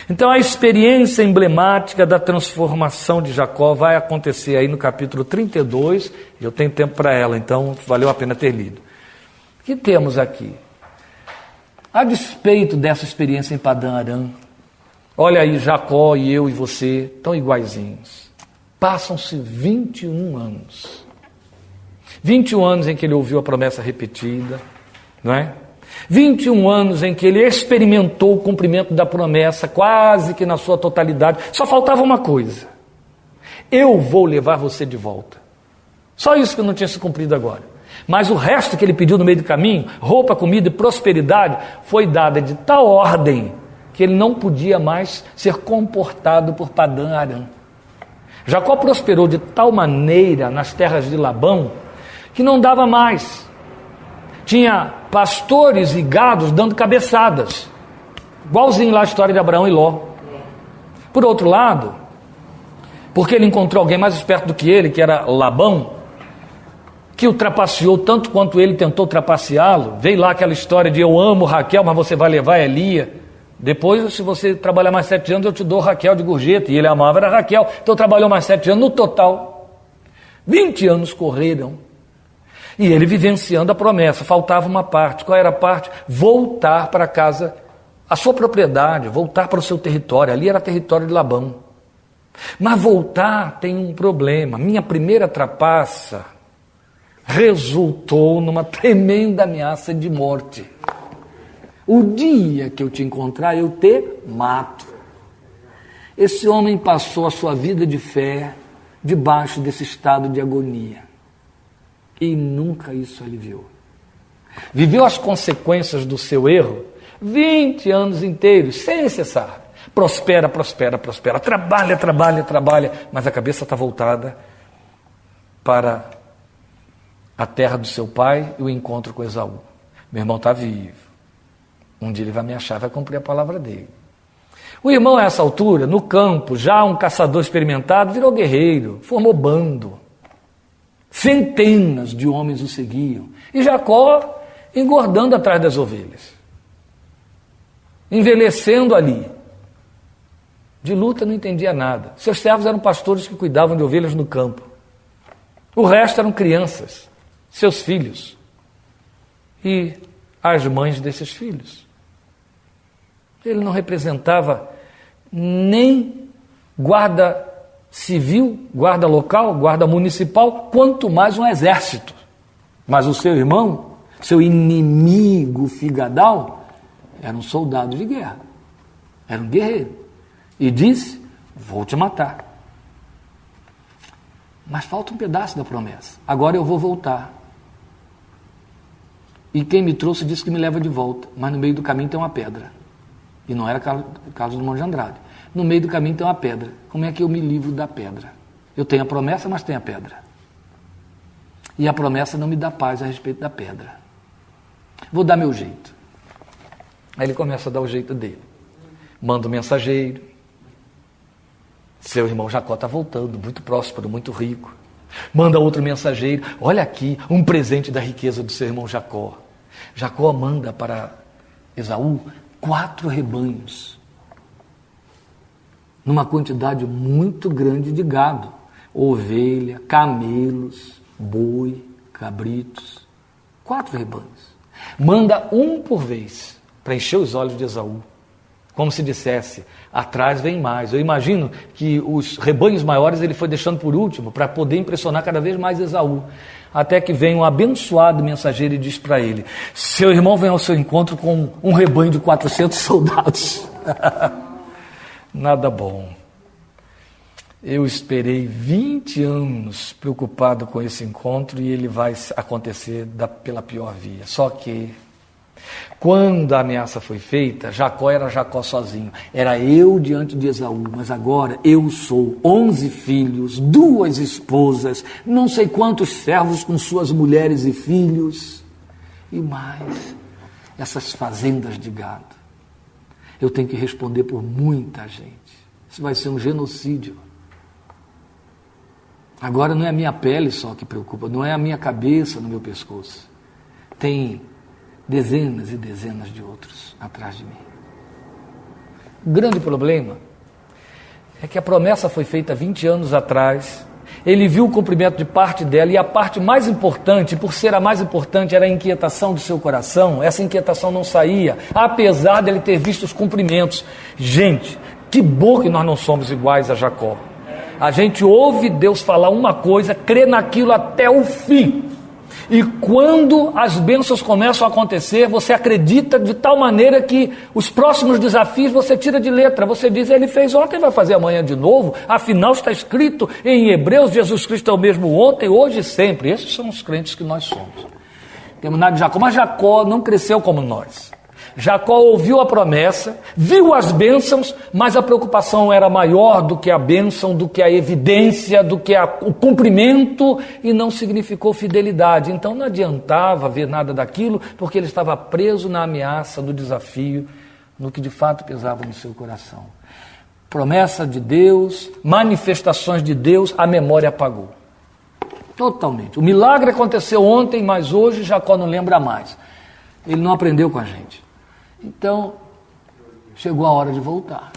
Speaker 1: Então a experiência emblemática da transformação de Jacó vai acontecer aí no capítulo 32, eu tenho tempo para ela, então valeu a pena ter lido. O que temos aqui? A despeito dessa experiência em Padã Arã, olha aí, Jacó e eu e você, tão iguaizinhos. Passam-se 21 anos. 21 anos em que ele ouviu a promessa repetida, não é? 21 anos em que ele experimentou o cumprimento da promessa quase que na sua totalidade. Só faltava uma coisa: eu vou levar você de volta. Só isso que não tinha se cumprido agora. Mas o resto que ele pediu no meio do caminho, roupa, comida e prosperidade, foi dada de tal ordem que ele não podia mais ser comportado por Padã Arã. Jacó prosperou de tal maneira nas terras de Labão que não dava mais. Tinha pastores e gados dando cabeçadas, igualzinho lá a história de Abraão e Ló. Por outro lado, porque ele encontrou alguém mais esperto do que ele, que era Labão, que o trapaceou tanto quanto ele tentou trapaceá-lo. Veio lá aquela história de eu amo Raquel, mas você vai levar Lia. Depois, se você trabalhar mais 7 anos, eu te dou Raquel de gorjeta. E ele amava era Raquel, então trabalhou mais 7 anos. No total, 20 anos correram. E ele vivenciando a promessa. Faltava uma parte. Qual era a parte? Voltar para casa, a sua propriedade, voltar para o seu território. Ali era território de Labão. Mas voltar tem um problema. Minha primeira trapaça resultou numa tremenda ameaça de morte. O dia que eu te encontrar, eu te mato. Esse homem passou a sua vida de fé debaixo desse estado de agonia. E nunca isso aliviou. Viveu as consequências do seu erro 20 anos inteiros, sem cessar. Prospera, prospera, prospera. Trabalha, trabalha, trabalha. Mas a cabeça está voltada para a terra do seu pai e o encontro com Esaú. Meu irmão está vivo. Um dia ele vai me achar, vai cumprir a palavra dele. O irmão, a essa altura, no campo, já um caçador experimentado, virou guerreiro, formou bando. Centenas de homens o seguiam. E Jacó engordando atrás das ovelhas. Envelhecendo ali. De luta não entendia nada. Seus servos eram pastores que cuidavam de ovelhas no campo. O resto eram crianças, seus filhos. E as mães desses filhos. Ele não representava nem guarda civil, guarda local, guarda municipal, quanto mais um exército. Mas o seu irmão, seu inimigo figadal, era um soldado de guerra, era um guerreiro. E disse, vou te matar. Mas falta um pedaço da promessa. Agora eu vou voltar. E quem me trouxe disse que me leva de volta, mas no meio do caminho tem uma pedra. E não era Carlos Drummond de Andrade. No meio do caminho tem uma pedra. Como é que eu me livro da pedra? Eu tenho a promessa, mas tenho a pedra. E a promessa não me dá paz a respeito da pedra. Vou dar meu jeito. Aí ele começa a dar o jeito dele. Manda um mensageiro. Seu irmão Jacó está voltando, muito próspero, muito rico. Manda outro mensageiro. Olha aqui, um presente da riqueza do seu irmão Jacó. Jacó manda para Esaú 4 rebanhos. Numa quantidade muito grande de gado. Ovelha, camelos, boi, cabritos. 4 rebanhos. Manda um por vez, para encher os olhos de Esaú. Como se dissesse, atrás vem mais. Eu imagino que os rebanhos maiores ele foi deixando por último, para poder impressionar cada vez mais Esaú. Até que vem um abençoado mensageiro e diz para ele: seu irmão vem ao seu encontro com um rebanho de 400 soldados. Nada bom. Eu esperei 20 anos preocupado com esse encontro e ele vai acontecer pela pior via. Só que, quando a ameaça foi feita, Jacó era Jacó sozinho. Era eu diante de Esaú, mas agora eu sou 11 filhos, 2 esposas, não sei quantos servos com suas mulheres e filhos, e mais essas fazendas de gado. Eu tenho que responder por muita gente. Isso vai ser um genocídio. Agora não é a minha pele só que preocupa, não é a minha cabeça no meu pescoço. Tem dezenas e dezenas de outros atrás de mim. O grande problema é que a promessa foi feita 20 anos atrás. Ele viu o cumprimento de parte dela, e a parte mais importante, por ser a mais importante, era a inquietação do seu coração. Essa inquietação não saía, apesar dele ter visto os cumprimentos. Gente, que bom que nós não somos iguais a Jacó. A gente ouve Deus falar uma coisa, crê naquilo até o fim. E quando as bênçãos começam a acontecer, você acredita de tal maneira que os próximos desafios você tira de letra. Você diz, ele fez ontem, vai fazer amanhã de novo. Afinal está escrito em Hebreus, Jesus Cristo é o mesmo ontem, hoje e sempre. Esses são os crentes que nós somos. Temos nada de Jacó, mas Jacó não cresceu como nós. Jacó ouviu a promessa, viu as bênçãos, mas a preocupação era maior do que a bênção, do que a evidência, do que o cumprimento, e não significou fidelidade. Então não adiantava ver nada daquilo, porque ele estava preso na ameaça, no desafio, no que de fato pesava no seu coração. Promessa de Deus, manifestações de Deus, a memória apagou. Totalmente. O milagre aconteceu ontem, mas hoje Jacó não lembra mais. Ele não aprendeu com a gente. Então, chegou a hora de voltar.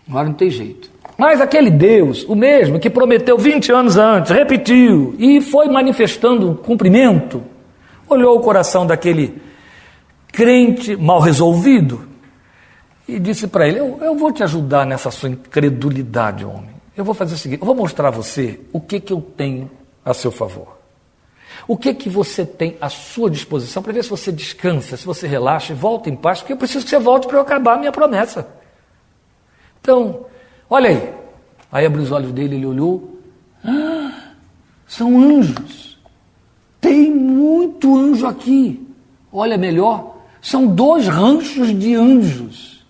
Speaker 1: Agora não tem jeito. Mas aquele Deus, o mesmo que prometeu 20 anos antes, repetiu e foi manifestando um cumprimento, olhou o coração daquele crente mal resolvido e disse para ele, eu vou te ajudar nessa sua incredulidade, homem. Eu vou fazer o seguinte, eu vou mostrar a você o que eu tenho a seu favor. O que você tem à sua disposição para ver se você descansa, se você relaxa e volta em paz, porque eu preciso que você volte para eu acabar a minha promessa. Então, olha aí. Aí abriu os olhos dele, ele olhou. São anjos. Tem muito anjo aqui. Olha melhor, são 2 ranchos de anjos.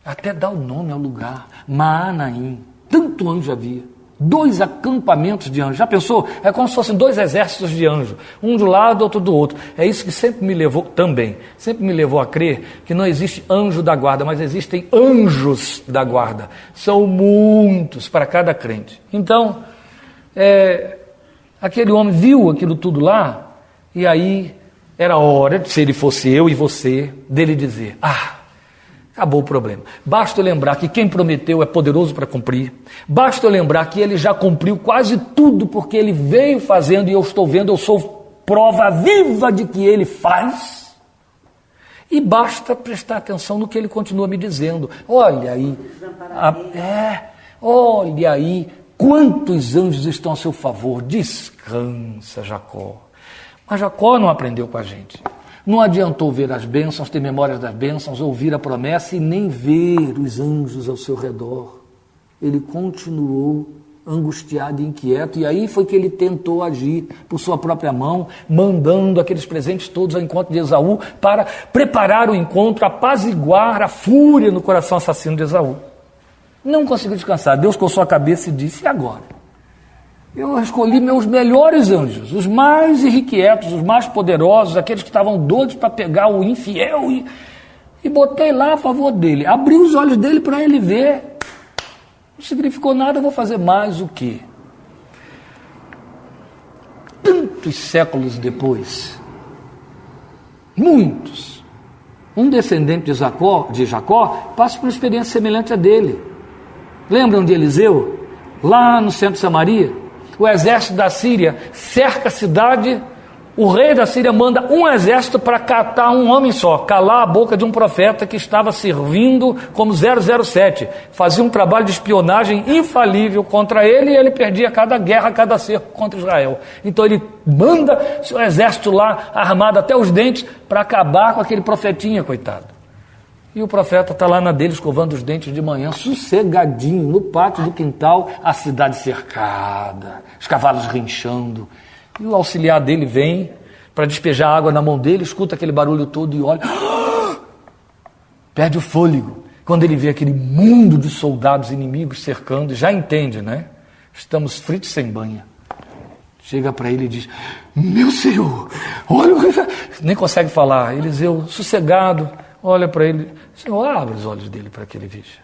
Speaker 1: Até dá o nome ao lugar, Maanaim. Tanto anjo havia. 2 acampamentos de anjos. Já pensou? É como se fossem 2 exércitos de anjos. Um de um lado, outro do outro. É isso que sempre me levou a crer que não existe anjo da guarda, mas existem anjos da guarda. São muitos para cada crente. Então, aquele homem viu aquilo tudo lá, e aí era hora, se ele fosse eu e você, dele dizer, acabou o problema. Basta eu lembrar que quem prometeu é poderoso para cumprir. Basta eu lembrar que ele já cumpriu quase tudo, porque ele veio fazendo e eu estou vendo, eu sou prova viva de que ele faz. E basta prestar atenção no que ele continua me dizendo. Olha aí, olha aí, quantos anjos estão a seu favor. Descansa, Jacó. Mas Jacó não aprendeu com a gente. Não adiantou ver as bênçãos, ter memórias das bênçãos, ouvir a promessa e nem ver os anjos ao seu redor. Ele continuou angustiado e inquieto, e aí foi que ele tentou agir por sua própria mão, mandando aqueles presentes todos ao encontro de Esaú, para preparar o encontro, apaziguar a fúria no coração assassino de Esaú. Não conseguiu descansar. Deus coçou a cabeça e disse, e agora? Eu escolhi meus melhores anjos, os mais irrequietos, os mais poderosos, aqueles que estavam doidos para pegar o infiel e botei lá a favor dele. Abri os olhos dele para ele ver. Não significou nada, vou fazer mais o quê? Tantos séculos depois, muitos, um descendente de Jacó passa por uma experiência semelhante à dele. Lembram de Eliseu? Lá no centro de Samaria, o exército da Síria cerca a cidade, o rei da Síria manda um exército para catar um homem só, calar a boca de um profeta que estava servindo como 007, fazia um trabalho de espionagem infalível contra ele e ele perdia cada guerra, cada cerco contra Israel. Então ele manda seu exército lá, armado até os dentes, para acabar com aquele profetinha, coitado. E o profeta está lá na dele, escovando os dentes de manhã, sossegadinho, no pátio do quintal, a cidade cercada, os cavalos rinchando. E o auxiliar dele vem para despejar água na mão dele, escuta aquele barulho todo e olha, perde o fôlego. Quando ele vê aquele mundo de soldados inimigos cercando, já entende, né? Estamos fritos sem banha. Chega para ele e diz, meu Senhor, olha, nem consegue falar. Eliseu, sossegado, olha para ele, Senhor, abre os olhos dele para que ele veja.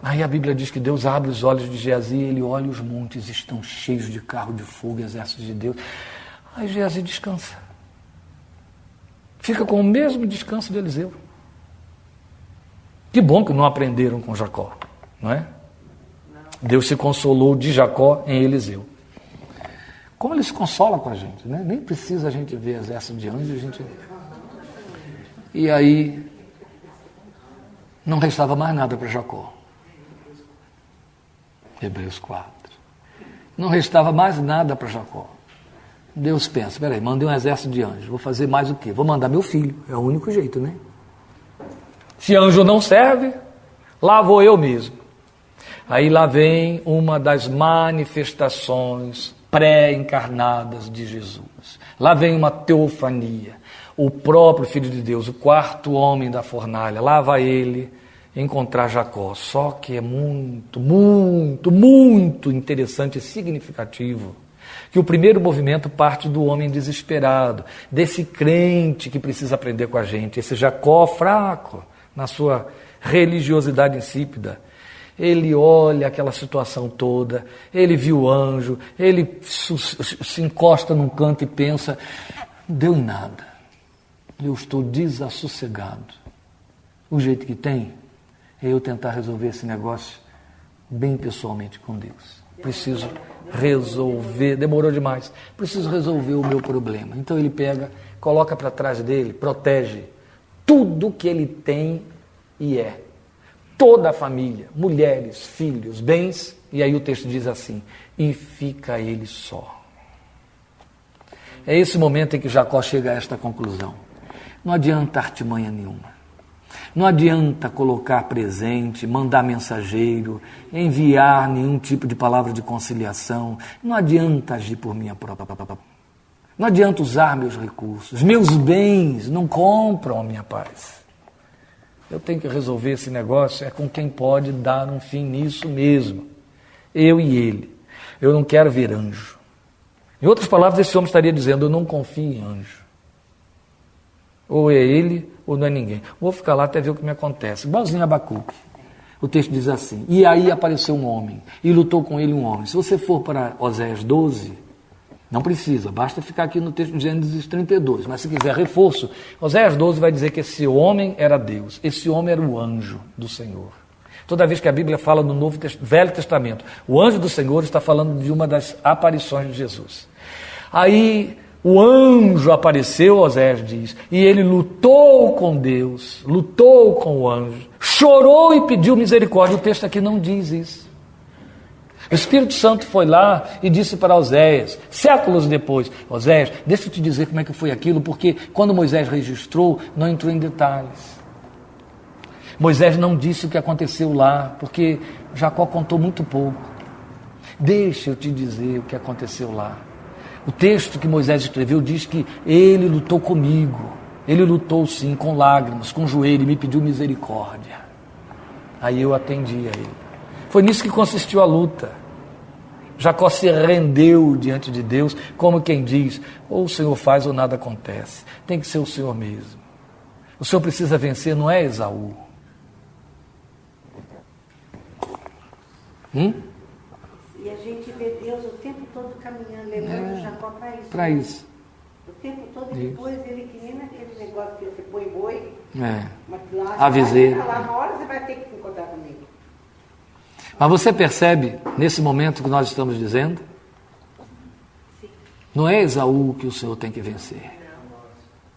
Speaker 1: Aí a Bíblia diz que Deus abre os olhos de Geazi e ele olha, os montes estão cheios de carro de fogo e exércitos de Deus. Aí Geazi descansa. Fica com o mesmo descanso de Eliseu. Que bom que não aprenderam com Jacó, não é? Deus se consolou de Jacó em Eliseu. Como ele se consola com a gente, né? Nem precisa a gente ver exército de anjos, a gente... E aí, não restava mais nada para Jacó. Hebreus 4. Não restava mais nada para Jacó. Deus pensa, espera aí, mandei um exército de anjos, vou fazer mais o quê? Vou mandar meu filho, é o único jeito, né? Se anjo não serve, lá vou eu mesmo. Aí lá vem uma das manifestações pré-encarnadas de Jesus. Lá vem uma teofania. O próprio Filho de Deus, o quarto homem da fornalha, lá vai ele encontrar Jacó. Só que é muito, muito, muito interessante e significativo que o primeiro movimento parte do homem desesperado, desse crente que precisa aprender com a gente, esse Jacó fraco na sua religiosidade insípida. Ele olha aquela situação toda, ele viu o anjo, ele se encosta num canto e pensa, não deu em nada. Eu estou desassossegado. O jeito que tem é eu tentar resolver esse negócio bem pessoalmente com Deus. Preciso resolver, demorou demais, preciso resolver o meu problema. Então ele pega, coloca para trás dele, protege tudo que ele tem e é. Toda a família, mulheres, filhos, bens, e aí o texto diz assim, e fica ele só. É esse momento em que Jacó chega a esta conclusão. Não adianta artimanha nenhuma. Não adianta colocar presente, mandar mensageiro, enviar nenhum tipo de palavra de conciliação. Não adianta agir por minha própria. Não adianta usar meus recursos. Meus bens não compram a minha paz. Eu tenho que resolver esse negócio, é com quem pode dar um fim nisso mesmo. Eu e ele. Eu não quero ver anjo. Em outras palavras, esse homem estaria dizendo, eu não confio em anjo. Ou é ele, ou não é ninguém. Vou ficar lá até ver o que me acontece. Igualzinho a Abacuque. O texto diz assim, e aí apareceu um homem, e lutou com ele um homem. Se você for para Oséias 12, não precisa, basta ficar aqui no texto de Gênesis 32, mas se quiser reforço, Oséias 12 vai dizer que esse homem era Deus, esse homem era o anjo do Senhor. Toda vez que a Bíblia fala no Velho Testamento, o anjo do Senhor está falando de uma das aparições de Jesus. Aí o anjo apareceu, Oséias diz, e ele lutou com Deus, lutou com o anjo, chorou e pediu misericórdia. O texto aqui não diz isso. O Espírito Santo foi lá e disse para Oséias, séculos depois, Oséias, deixa eu te dizer como é que foi aquilo, porque quando Moisés registrou, não entrou em detalhes. Moisés não disse o que aconteceu lá, porque Jacó contou muito pouco. Deixa eu te dizer o que aconteceu lá. O texto que Moisés escreveu diz que ele lutou comigo. Ele lutou sim, com lágrimas, com joelho, e me pediu misericórdia. Aí eu atendi a ele. Foi nisso que consistiu a luta. Jacó se rendeu diante de Deus, como quem diz, ou o Senhor faz ou nada acontece. Tem que ser o Senhor mesmo. O Senhor precisa vencer, não é Esaú.
Speaker 2: E a gente vê Deus o tempo todo caminhando, levando Jacó para isso.
Speaker 1: Para isso.
Speaker 2: O tempo todo, e depois ele que nem naquele negócio que você põe boi.
Speaker 1: Avisei.
Speaker 2: Uma hora você vai ter que encontrar comigo.
Speaker 1: Mas você percebe, nesse momento que nós estamos dizendo, não é Esaú que o Senhor tem que vencer.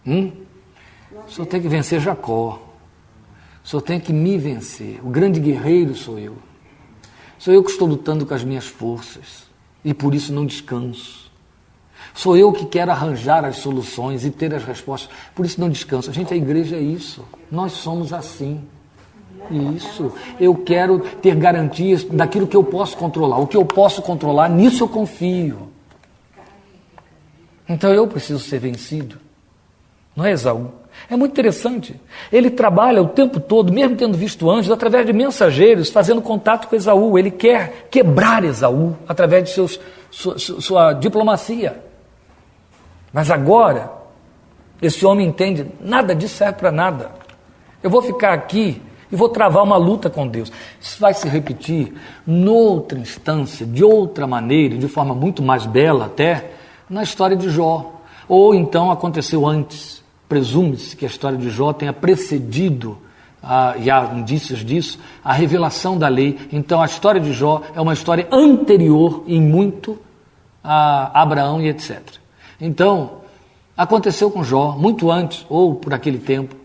Speaker 1: O Senhor tem que vencer Jacó. O Senhor tem que me vencer. O grande guerreiro sou eu. Sou eu que estou lutando com as minhas forças e por isso não descanso. Sou eu que quero arranjar as soluções e ter as respostas, por isso não descanso. Gente, a igreja é isso. Nós somos assim. Isso. Eu quero ter garantias daquilo que eu posso controlar. O que eu posso controlar, nisso eu confio. Então eu preciso ser vencido. Não é Esaú. É muito interessante. Ele trabalha o tempo todo, mesmo tendo visto anjos, através de mensageiros, fazendo contato com Esaú. Ele quer quebrar Esaú através de sua diplomacia. Mas agora, esse homem entende, nada disso serve para nada. Eu vou ficar aqui e vou travar uma luta com Deus. Isso vai se repetir noutra instância, de outra maneira, de forma muito mais bela até, na história de Jó. Ou então aconteceu antes. Presume-se que a história de Jó tenha precedido, e há indícios disso, a revelação da lei. Então a história de Jó é uma história anterior em muito a Abraão e etc. Então, aconteceu com Jó, muito antes, ou por aquele tempo,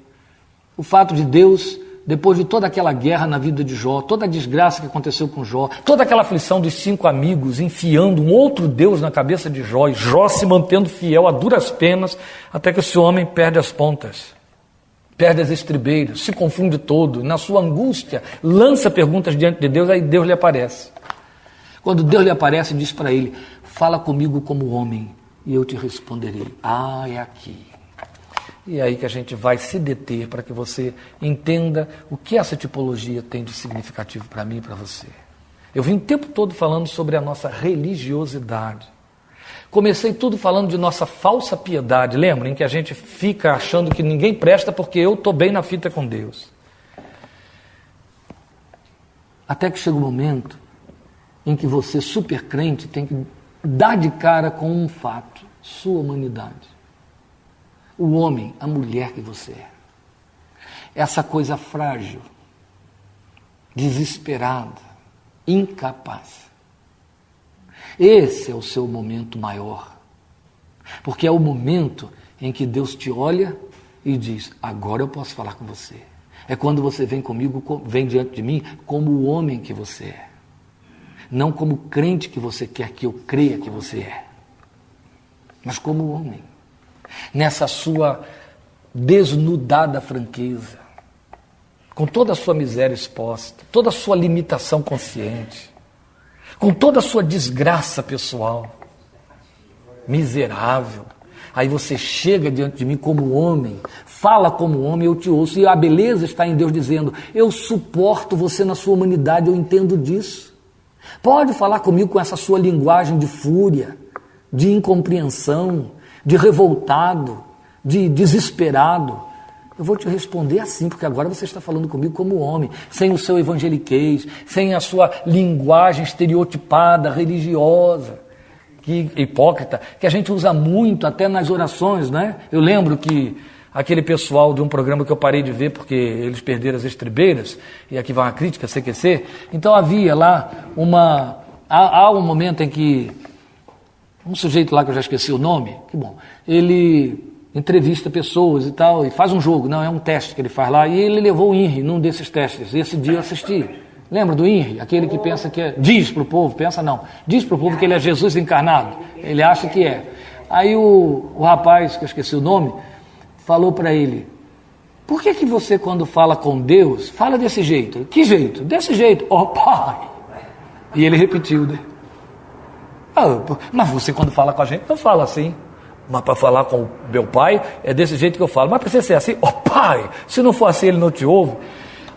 Speaker 1: o fato de Deus, depois de toda aquela guerra na vida de Jó, toda a desgraça que aconteceu com Jó, toda aquela aflição dos 5 amigos enfiando um outro Deus na cabeça de Jó, e Jó se mantendo fiel a duras penas, até que esse homem perde as pontas, perde as estribeiras, se confunde todo, na sua angústia, lança perguntas diante de Deus, aí Deus lhe aparece. Quando Deus lhe aparece, diz para ele, fala comigo como homem, e eu te responderei. É aqui. E é aí que a gente vai se deter para que você entenda o que essa tipologia tem de significativo para mim e para você. Eu vim o tempo todo falando sobre a nossa religiosidade. Comecei tudo falando de nossa falsa piedade. Lembrem que a gente fica achando que ninguém presta porque eu estou bem na fita com Deus. Até que chega o momento em que você, super crente, tem que dar de cara com um fato, sua humanidade. O homem, a mulher que você é. Essa coisa frágil, desesperada, incapaz. Esse é o seu momento maior. Porque é o momento em que Deus te olha e diz, agora eu posso falar com você. É quando você vem comigo, vem diante de mim, como o homem que você é. Não como crente que você quer que eu creia que você é. Mas como homem. Nessa sua desnudada franqueza, com toda a sua miséria exposta, toda a sua limitação consciente, com toda a sua desgraça pessoal, miserável, aí você chega diante de mim como homem, fala como homem, eu te ouço, e a beleza está em Deus dizendo, eu suporto você na sua humanidade, eu entendo disso. Pode falar comigo com essa sua linguagem de fúria, de incompreensão, de revoltado, de desesperado. Eu vou te responder assim, porque agora você está falando comigo como homem, sem o seu evangeliquez, sem a sua linguagem estereotipada, religiosa, hipócrita, que a gente usa muito até nas orações, né? Eu lembro que aquele pessoal de um programa que eu parei de ver porque eles perderam as estribeiras, e aqui vai uma crítica, CQC, então havia lá há um momento em que um sujeito lá que eu já esqueci o nome, que bom, ele entrevista pessoas e tal, e faz um jogo, não, é um teste que ele faz lá, e ele levou o INRI num desses testes, esse dia eu assisti. Lembra do INRI? Aquele que pensa que é, diz para o povo, pensa não, diz para o povo que ele é Jesus encarnado, ele acha que é. Aí o rapaz, que eu esqueci o nome, falou para ele, por que você quando fala com Deus, fala desse jeito? Que jeito? Desse jeito, Pai. E ele repetiu, né? Mas você quando fala com a gente não fala assim. Mas para falar com o meu pai é desse jeito que eu falo. Mas precisa ser assim, Pai. Se não for assim ele não te ouve.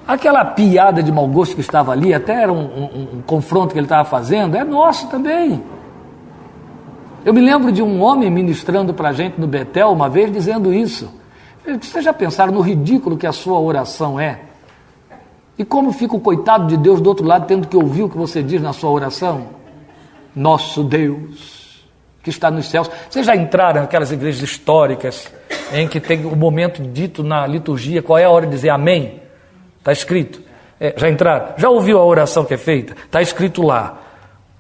Speaker 1: Aquela piada de mau gosto que estava ali, até era um confronto que ele estava fazendo, é nosso também. Eu me lembro de um homem ministrando para a gente no Betel uma vez dizendo isso. Vocês já pensaram no ridículo que a sua oração é? E como fica o coitado de Deus do outro lado tendo que ouvir o que você diz na sua oração? Nosso Deus, que está nos céus. Vocês já entraram naquelas igrejas históricas em que tem o momento dito na liturgia, qual é a hora de dizer amém? Está escrito. Já entraram? Já ouviu a oração que é feita? Está escrito lá.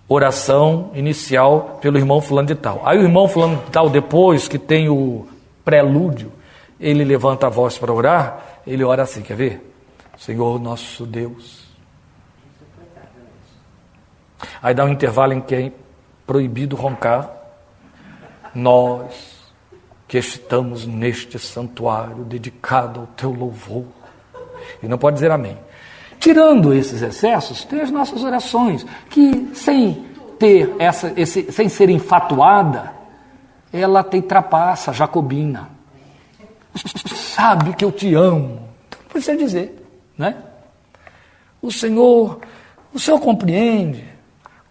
Speaker 1: Oração inicial pelo irmão fulano de tal. Aí o irmão fulano de tal, depois que tem o prelúdio, ele levanta a voz para orar, ele ora assim, quer ver? Senhor nosso Deus. Aí dá um intervalo em que é proibido roncar. Nós que estamos neste santuário dedicado ao teu louvor. E não pode dizer amém. Tirando esses excessos, tem as nossas orações, que sem ter sem ser enfatuada, ela tem trapaça jacobina. Sabe que eu te amo. Então, não precisa dizer, né? O Senhor compreende.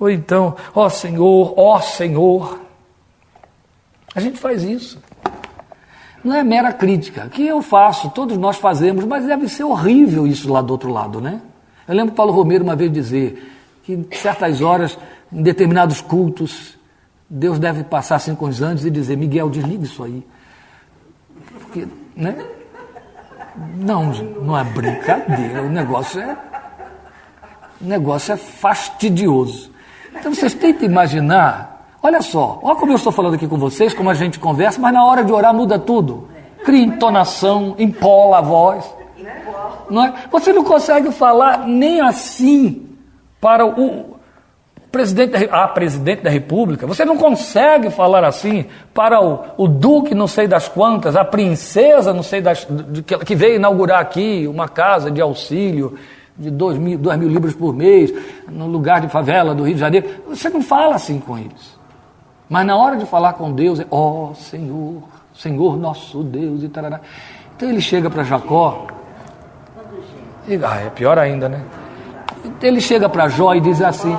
Speaker 1: Ou então, ó Senhor. A gente faz isso. Não é mera crítica, que eu faço, todos nós fazemos, mas deve ser horrível isso lá do outro lado, né? Eu lembro Paulo Romeiro uma vez dizer que em certas horas, em determinados cultos, Deus deve passar assim com os anjos e dizer, Miguel, desliga isso aí. Porque, né? Não é brincadeira, o negócio é fastidioso. Então vocês tentam imaginar. Olha só, olha como eu estou falando aqui com vocês, como a gente conversa, mas na hora de orar muda tudo. Cria entonação, empola a voz. Não é? Você não consegue falar nem assim para o presidente da República. Você não consegue falar assim para o duque não sei das quantas, a princesa não sei que veio inaugurar aqui uma casa de auxílio de 2 mil libras por mês, no lugar de favela do Rio de Janeiro. Você não fala assim com eles. Mas na hora de falar com Deus, ó Senhor, Senhor nosso Deus, e tarará. Então ele chega para Jacó, é pior ainda, né? Ele chega para Jó e diz assim,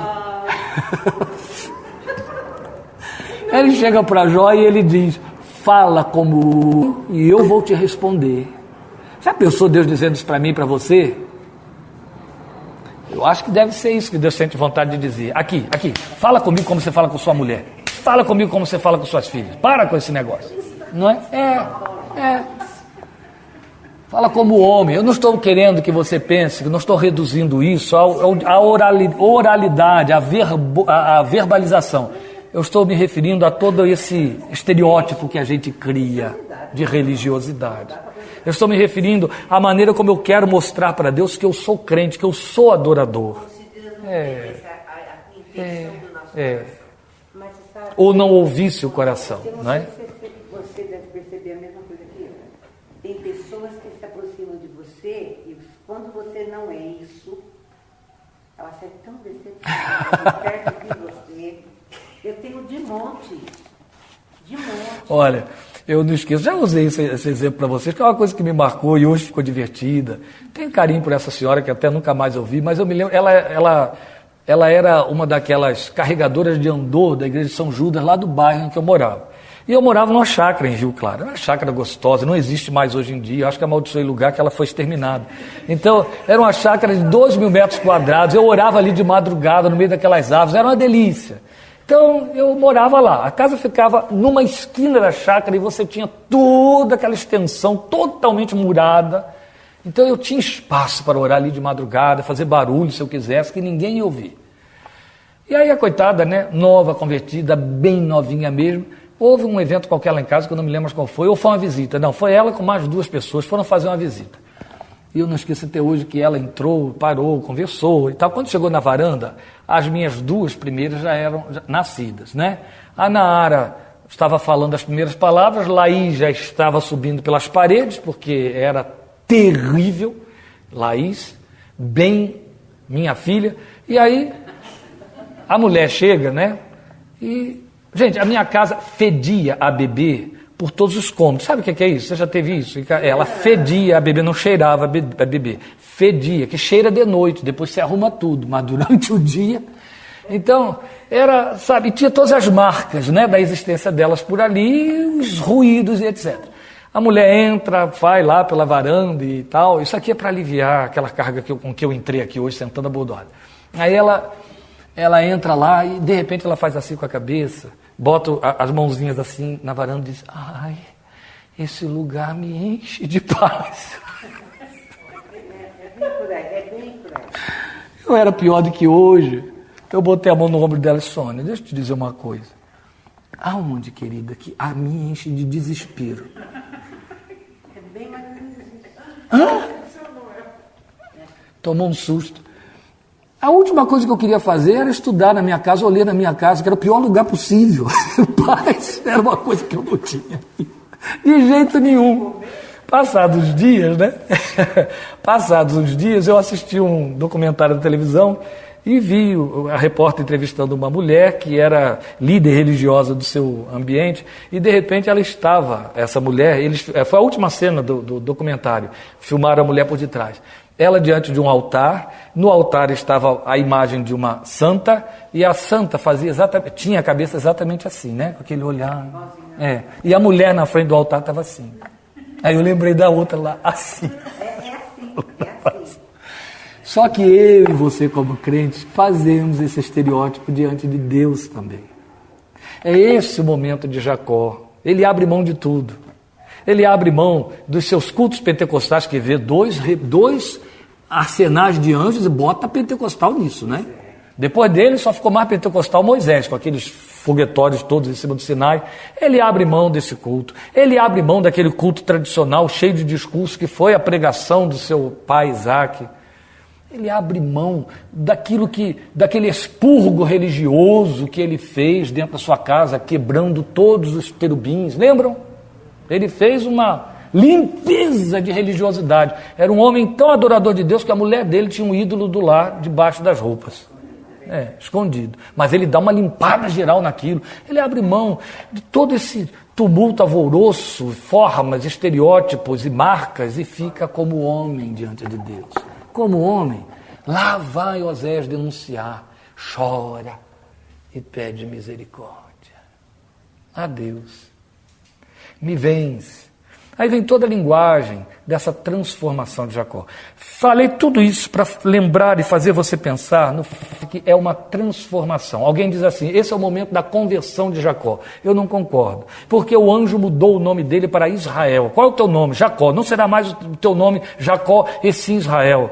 Speaker 1: ele chega para Jó e ele diz, fala como e eu vou te responder. Já pensou Deus dizendo isso para mim e para você? Eu acho que deve ser isso que Deus sente vontade de dizer. Aqui, fala comigo como você fala com sua mulher. Fala comigo como você fala com suas filhas. Para com esse negócio. Não é? Fala como homem. Eu não estou querendo que você pense, não estou reduzindo isso à oralidade, à verbalização. Eu estou me referindo a todo esse estereótipo que a gente cria de religiosidade. Eu estou me referindo à maneira como eu quero mostrar para Deus que eu sou crente, que eu sou adorador. Ou não ouvisse o coração, não é?
Speaker 2: Você deve perceber a mesma coisa que eu. Tem pessoas que se aproximam de você e quando você não é isso, ela sai tão decepcionada perto de você. Eu tenho de monte.
Speaker 1: Olha, eu não esqueço, já usei esse exemplo para vocês, que é uma coisa que me marcou e hoje ficou divertida. Tenho carinho por essa senhora que até nunca mais ouvi, mas eu me lembro, ela era uma daquelas carregadoras de andor da igreja de São Judas, lá do bairro em que eu morava. E eu morava numa chácara em Rio Claro, era uma chácara gostosa, não existe mais hoje em dia, acho que amaldiçoei o lugar que ela foi exterminada. Então, era uma chácara de 2.000 metros quadrados, eu orava ali de madrugada, no meio daquelas árvores, era uma delícia. Então, eu morava lá, a casa ficava numa esquina da chácara e você tinha toda aquela extensão totalmente murada. Então, eu tinha espaço para orar ali de madrugada, fazer barulho se eu quisesse, que ninguém ia ouvir. E aí a coitada, né, nova, convertida, bem novinha mesmo, houve um evento qualquer lá em casa, que eu não me lembro qual foi, ou foi uma visita. Não, foi ela com mais 2 pessoas, foram fazer uma visita. E eu não esqueço até hoje que ela entrou, parou, conversou e tal. Quando chegou na varanda, as minhas 2 primeiras já eram nascidas, né? A Naara estava falando as primeiras palavras, Laís já estava subindo pelas paredes, porque era terrível, Laís, bem minha filha. E aí a mulher chega, né? E, gente, a minha casa fedia a bebê por todos os cômodos. Sabe o que é isso? Você já teve isso? Ela fedia, a bebê não cheirava a bebê. Fedia, que cheira de noite, depois você arruma tudo, mas durante o dia... Então, era, sabe, tinha todas as marcas, né, da existência delas por ali, os ruídos e etc. A mulher entra, vai lá pela varanda e tal. Isso aqui é para aliviar aquela carga com que eu entrei aqui hoje, sentando a bordoada. Aí ela entra lá e, de repente, ela faz assim com a cabeça, bota as mãozinhas assim na varanda e diz: ai, esse lugar me enche de paz.
Speaker 2: É bem por aí.
Speaker 1: Eu era pior do que hoje. Eu botei a mão no ombro dela e: Sônia, deixa eu te dizer uma coisa. Aonde, querida, que a minha enche de desespero?
Speaker 2: É bem mais ou menos isso.
Speaker 1: Hã? Tomou um susto. A última coisa que eu queria fazer era estudar na minha casa, ou ler na minha casa, que era o pior lugar possível. Paz era uma coisa que eu não tinha. De jeito nenhum. Passados os dias, né? Passados os dias, eu assisti um documentário da televisão e vi a repórter entrevistando uma mulher que era líder religiosa do seu ambiente, e de repente ela estava, essa mulher, foi a última cena do documentário, filmaram a mulher por detrás. Ela diante de um altar, no altar estava a imagem de uma santa, e a santa tinha a cabeça exatamente assim, né? Com aquele olhar. E a mulher na frente do altar estava assim. Aí eu lembrei da outra lá, assim.
Speaker 2: É assim.
Speaker 1: Só que eu e você, como crentes, fazemos esse estereótipo diante de Deus também. É esse o momento de Jacó. Ele abre mão de tudo. Ele abre mão dos seus cultos pentecostais, que vê dois arsenais de anjos e bota pentecostal nisso, né? Depois dele só ficou mais pentecostal Moisés, com aqueles foguetórios todos em cima do Sinai. Ele abre mão desse culto. Ele abre mão daquele culto tradicional, cheio de discurso, que foi a pregação do seu pai Isaac. Ele abre mão daquele expurgo religioso que ele fez dentro da sua casa, quebrando todos os querubins. Lembram? Ele fez uma limpeza de religiosidade. Era um homem tão adorador de Deus que a mulher dele tinha um ídolo do lar debaixo das roupas. Escondido. Mas ele dá uma limpada geral naquilo. Ele abre mão de todo esse tumulto alvoroço, formas, estereótipos e marcas, e fica como homem diante de Deus. Como homem, lá vai Osés denunciar, chora e pede misericórdia a Deus. Me vence. Aí vem toda a linguagem dessa transformação de Jacó. Falei tudo isso para lembrar e fazer você pensar no que é uma transformação. Alguém diz assim: esse é o momento da conversão de Jacó. Eu não concordo, porque o anjo mudou o nome dele para Israel. Qual é o teu nome? Jacó. Não será mais o teu nome Jacó, e sim Israel.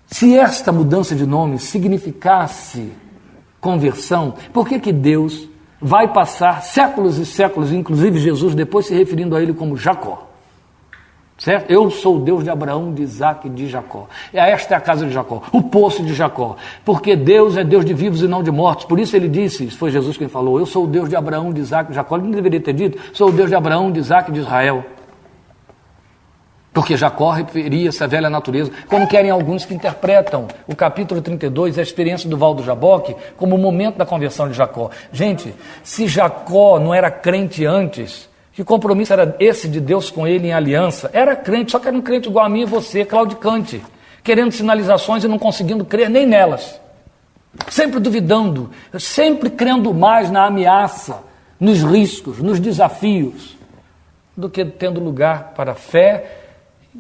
Speaker 1: Se esta mudança de nome significasse conversão, por que Deus vai passar séculos e séculos, inclusive Jesus, depois se referindo a ele como Jacó? Certo? Eu sou o Deus de Abraão, de Isaac e de Jacó. Esta é a casa de Jacó, o poço de Jacó. Porque Deus é Deus de vivos e não de mortos. Por isso ele disse, foi Jesus quem falou: eu sou o Deus de Abraão, de Isaac e de Jacó. Ele não deveria ter dito: sou o Deus de Abraão, de Isaac e de Israel. Porque Jacó referia-se à velha natureza, como querem alguns que interpretam o capítulo 32, a experiência do Val do Jaboque, como o momento da conversão de Jacó. Gente, se Jacó não era crente antes, que compromisso era esse de Deus com ele em aliança? Era crente, só que era um crente igual a mim e você, claudicante, querendo sinalizações e não conseguindo crer nem nelas. Sempre duvidando, sempre crendo mais na ameaça, nos riscos, nos desafios, do que tendo lugar para a fé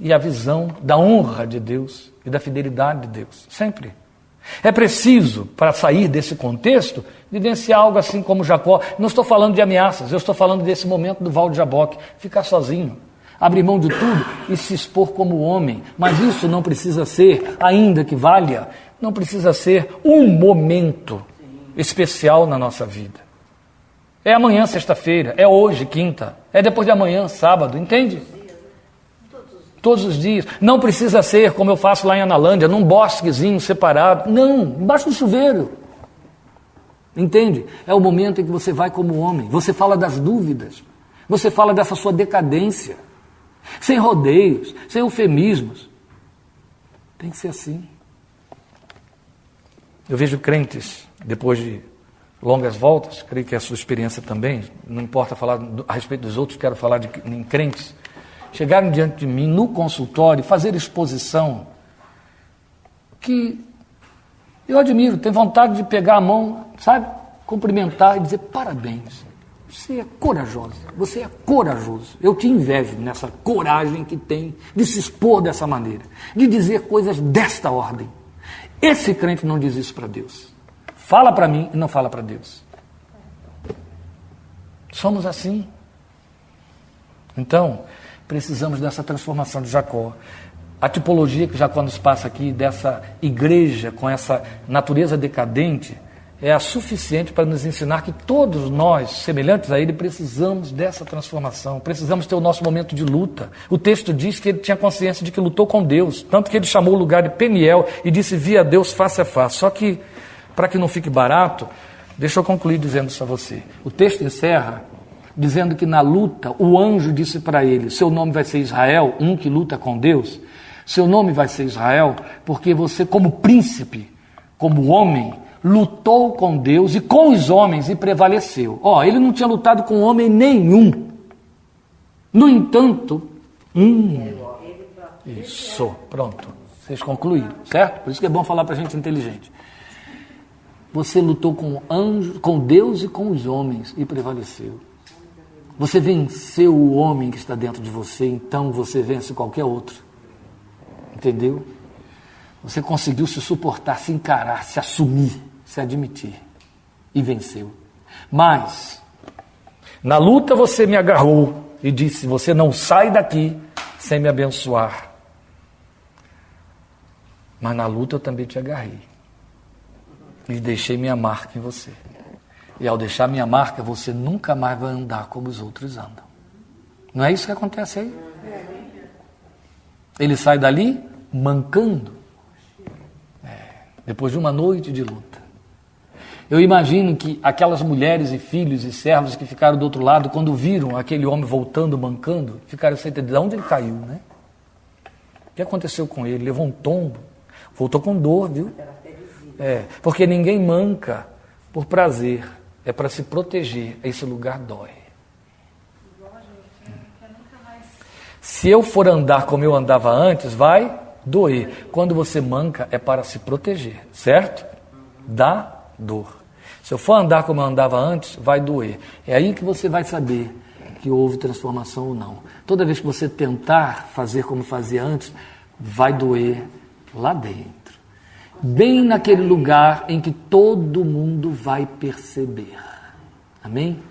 Speaker 1: e a visão da honra de Deus e da fidelidade de Deus. Sempre. É preciso, para sair desse contexto, vivenciar algo assim como Jacó. Não estou falando de ameaças, eu estou falando desse momento do Val de Jaboque. Ficar sozinho, abrir mão de tudo e se expor como homem. Mas isso não precisa ser, ainda que valha, não precisa ser um momento especial na nossa vida. É amanhã, sexta-feira, é hoje, quinta, é depois de amanhã, sábado, entende? Todos os dias. Não precisa ser como eu faço lá em Analândia, num bosquezinho separado. Não, embaixo do chuveiro. Entende? É o momento em que você vai como homem. Você fala das dúvidas. Você fala dessa sua decadência. Sem rodeios, sem eufemismos. Tem que ser assim. Eu vejo crentes, depois de longas voltas, creio que é a sua experiência também, não importa falar a respeito dos outros, quero falar em crentes, chegaram diante de mim no consultório, fazer exposição, que eu admiro, tenho vontade de pegar a mão, sabe, cumprimentar e dizer parabéns, você é corajosa, você é corajoso, eu te invejo nessa coragem que tem de se expor dessa maneira, de dizer coisas desta ordem. Esse crente não diz isso para Deus. Fala para mim e não fala para Deus. Somos assim. Então, precisamos dessa transformação de Jacó. A tipologia que Jacó nos passa aqui, dessa igreja com essa natureza decadente, é a suficiente para nos ensinar que todos nós, semelhantes a ele, precisamos dessa transformação, precisamos ter o nosso momento de luta. O texto diz que ele tinha consciência de que lutou com Deus, tanto que ele chamou o lugar de Peniel e disse, via Deus face a face. Só que, para que não fique barato, deixa eu concluir dizendo isso a você. O texto encerra dizendo que na luta, o anjo disse para ele, seu nome vai ser Israel, um que luta com Deus, seu nome vai ser Israel, porque você como príncipe, como homem, lutou com Deus e com os homens e prevaleceu. Ele não tinha lutado com homem nenhum. No entanto, isso, pronto. Vocês concluíram, certo? Por isso que é bom falar para gente inteligente. Você lutou com anjos, com Deus e com os homens e prevaleceu. Você venceu o homem que está dentro de você, então você vence qualquer outro. Entendeu? Você conseguiu se suportar, se encarar, se assumir, se admitir e venceu. Mas na luta você me agarrou e disse, você não sai daqui sem me abençoar. Mas na luta eu também te agarrei e deixei minha marca em você. E ao deixar minha marca, você nunca mais vai andar como os outros andam. Não é isso que acontece aí? Ele sai dali mancando. Depois de uma noite de luta. Eu imagino que aquelas mulheres e filhos e servos que ficaram do outro lado, quando viram aquele homem voltando, mancando, ficaram sem entender de onde ele caiu, né? O que aconteceu com ele? Levou um tombo, voltou com dor, viu? Porque ninguém manca por prazer, é para se proteger, esse lugar dói. Se eu for andar como eu andava antes, vai doer. Quando você manca, é para se proteger, certo? Dá dor. Se eu for andar como eu andava antes, vai doer. É aí que você vai saber que houve transformação ou não. Toda vez que você tentar fazer como fazia antes, vai doer lá dentro. Bem naquele lugar em que todo mundo vai perceber. Amém?